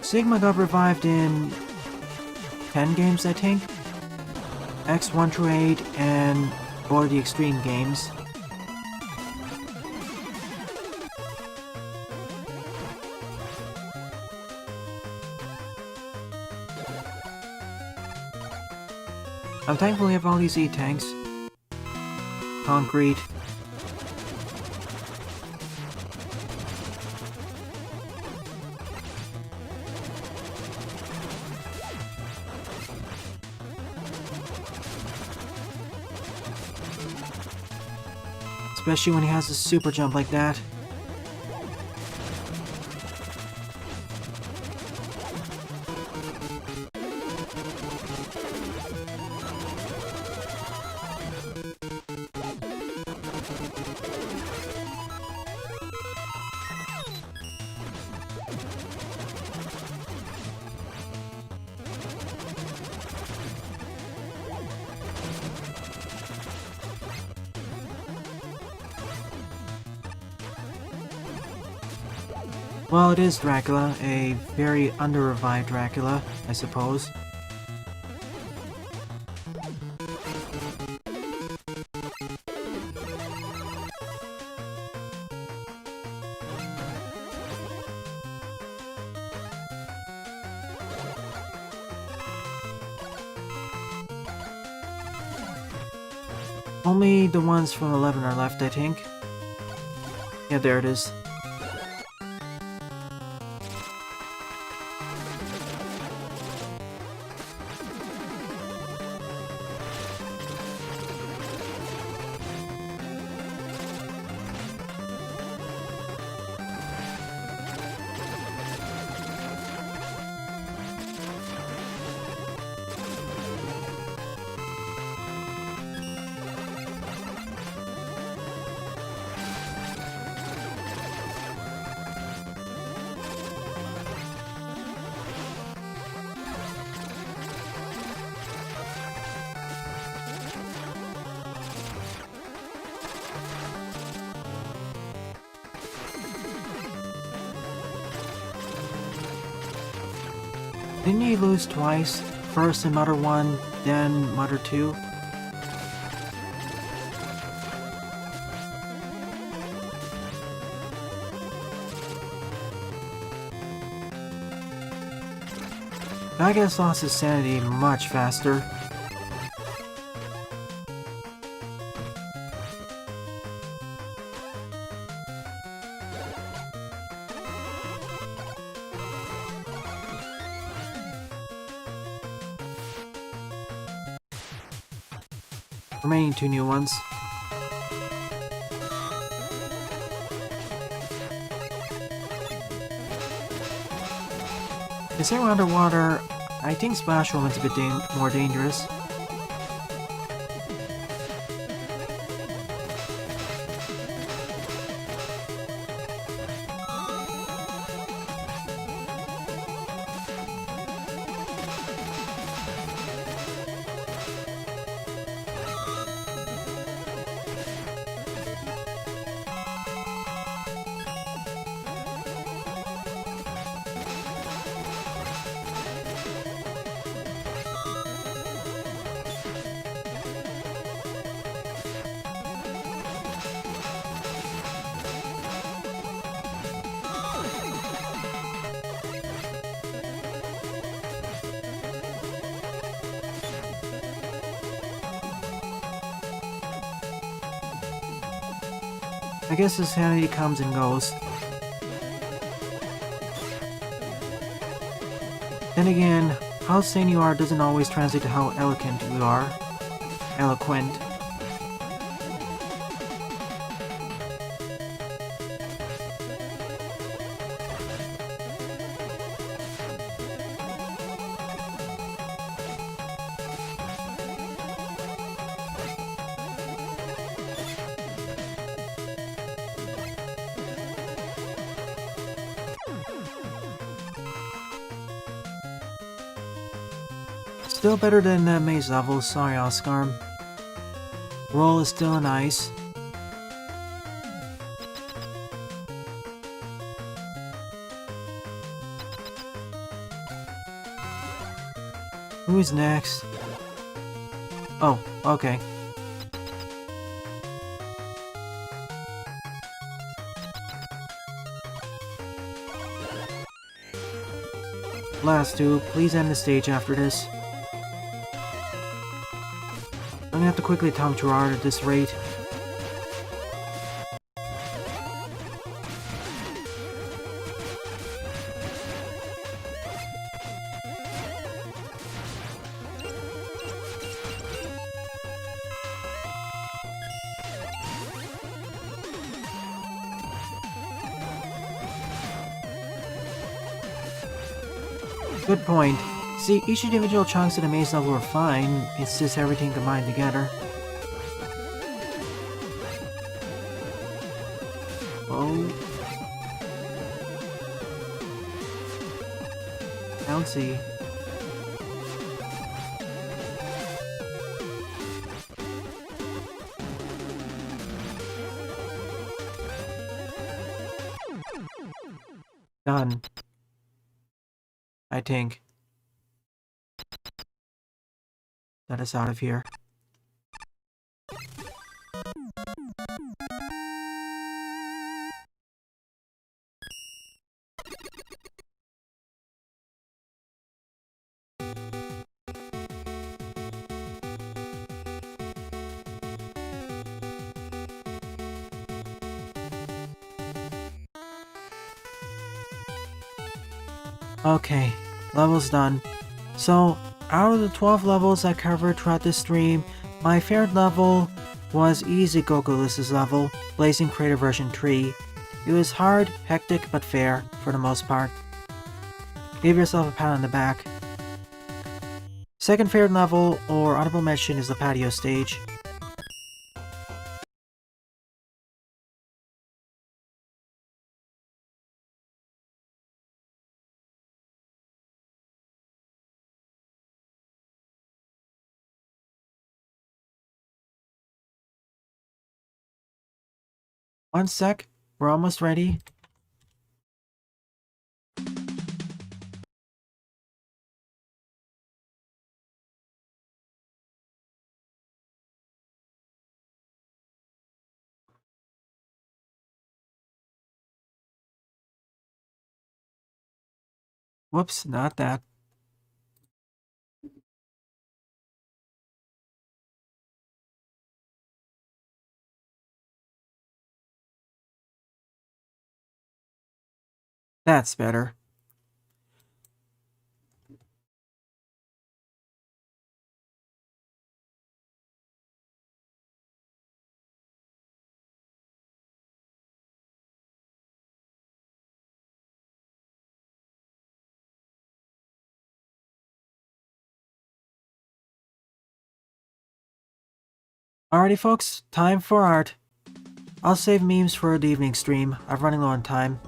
Sigma got revived in 10 games, I think. X1 through 8 and or the Extreme games. I'm thankful we have all these E-tanks. Concrete. Especially when he has a super jump like that. Well, it is Dracula, a very under-revived Dracula, I suppose. Only the ones from 11 are left, I think. Yeah, there it is. Didn't he lose twice? First in Mother 1, then Mother 2? I guess lost his sanity much faster. Remaining 2 new ones. Considering we're underwater, I think Splash Woman's a bit more dangerous. I guess his sanity comes and goes. Then again, how sane you are doesn't always translate to how eloquent you are. Eloquent. Still better than that maze level, sorry Oscarm. Roll is still on ice. Who's next? Oh, okay. Last two, please end the stage after this. I'm gonna have to quickly Tom Gerard at this rate. Good point. See, each individual chunks of the maze level are fine, it's just everything combined together. Oh. Bouncy. Done. I think. Let us out of here. Okay, level's done. So, out of the 12 levels I covered throughout this stream, my favorite level was easy Gokuless' level, Blazing Crater version 3. It was hard, hectic, but fair, for the most part. Give yourself a pat on the back. Second favorite level, or honorable mention, is the patio stage. One sec, we're almost ready. Whoops, not that. That's better. Alrighty folks, time for art. I'll save memes for the evening stream. I'm running low on time.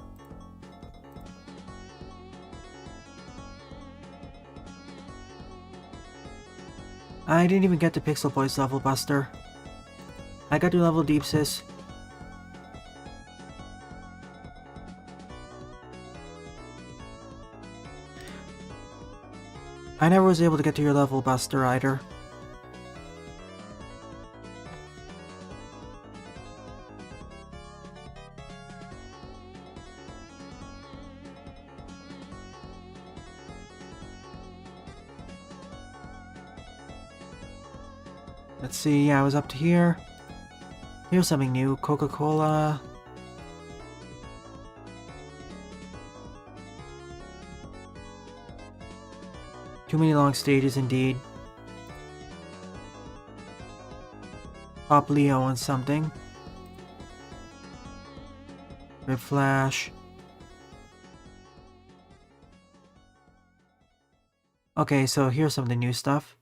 I didn't even get to Pixel Boy's level buster. I got to level deep, sis. I never was able to get to your level buster either. Let's see, yeah, I was up to here. Here's something new, Coca-Cola. Too many long stages indeed. Pop Leo on something. Rip Flash. Okay, so here's some of the new stuff.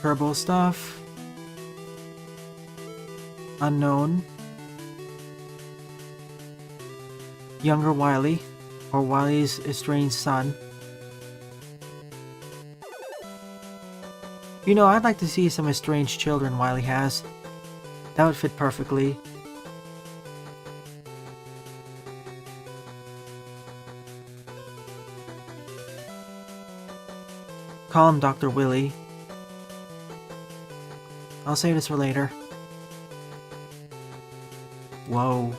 Turbo stuff. Unknown. Younger Wily, or Wily's estranged son. You know, I'd like to see some estranged children Wily has. That would fit perfectly. Call him Dr. Willy. I'll save this for later. Whoa.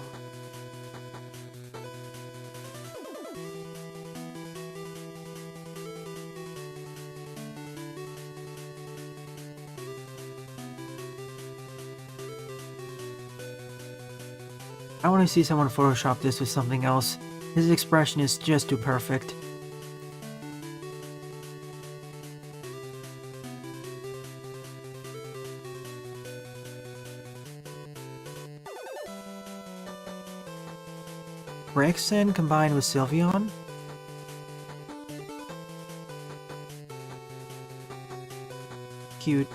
I want to see someone Photoshop this with something else. His expression is just too perfect. Brixen combined with Sylveon? Cute.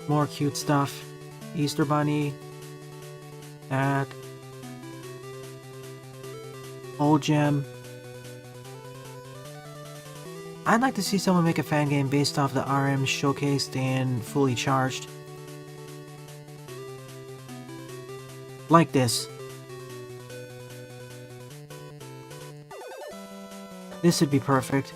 More cute stuff. Easter Bunny. That. Old Gem. I'd like to see someone make a fan game based off the RMs showcased and fully charged. Like this. This would be perfect.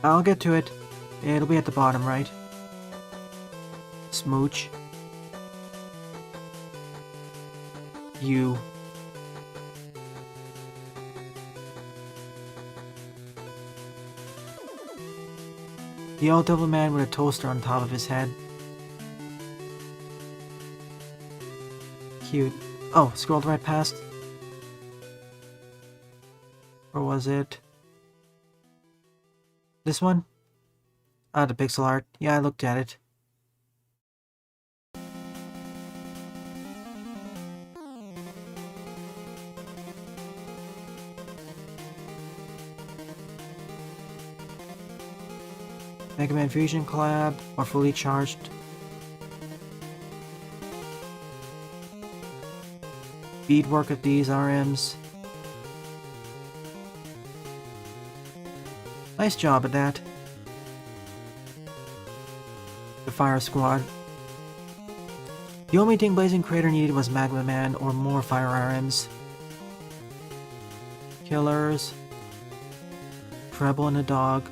I'll get to it. It'll be at the bottom, right? Smooch. You. The old devil man with a toaster on top of his head. Cute. Oh, scrolled right past. Or was it this one? Ah, the pixel art. Yeah, I looked at it. Mega Man Fusion collab, or fully charged. Beadwork of these RMs. Nice job at that. The Fire Squad. The only thing Blazing Crater needed was Magma Man or more Fire RMs. Killers. Treble and a dog.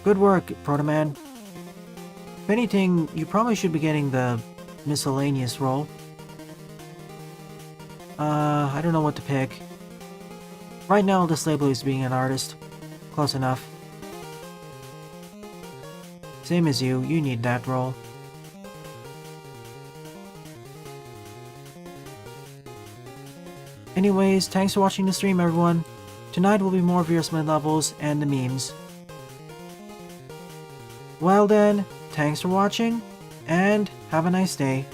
Good work, Proto Man. If anything, you probably should be getting the miscellaneous role. I don't know what to pick. Right now, I'll just label you as being an artist. Close enough. Same as you need that role. Anyways, thanks for watching the stream, everyone. Tonight will be more Veersmith levels and the memes. Well then, thanks for watching, and have a nice day.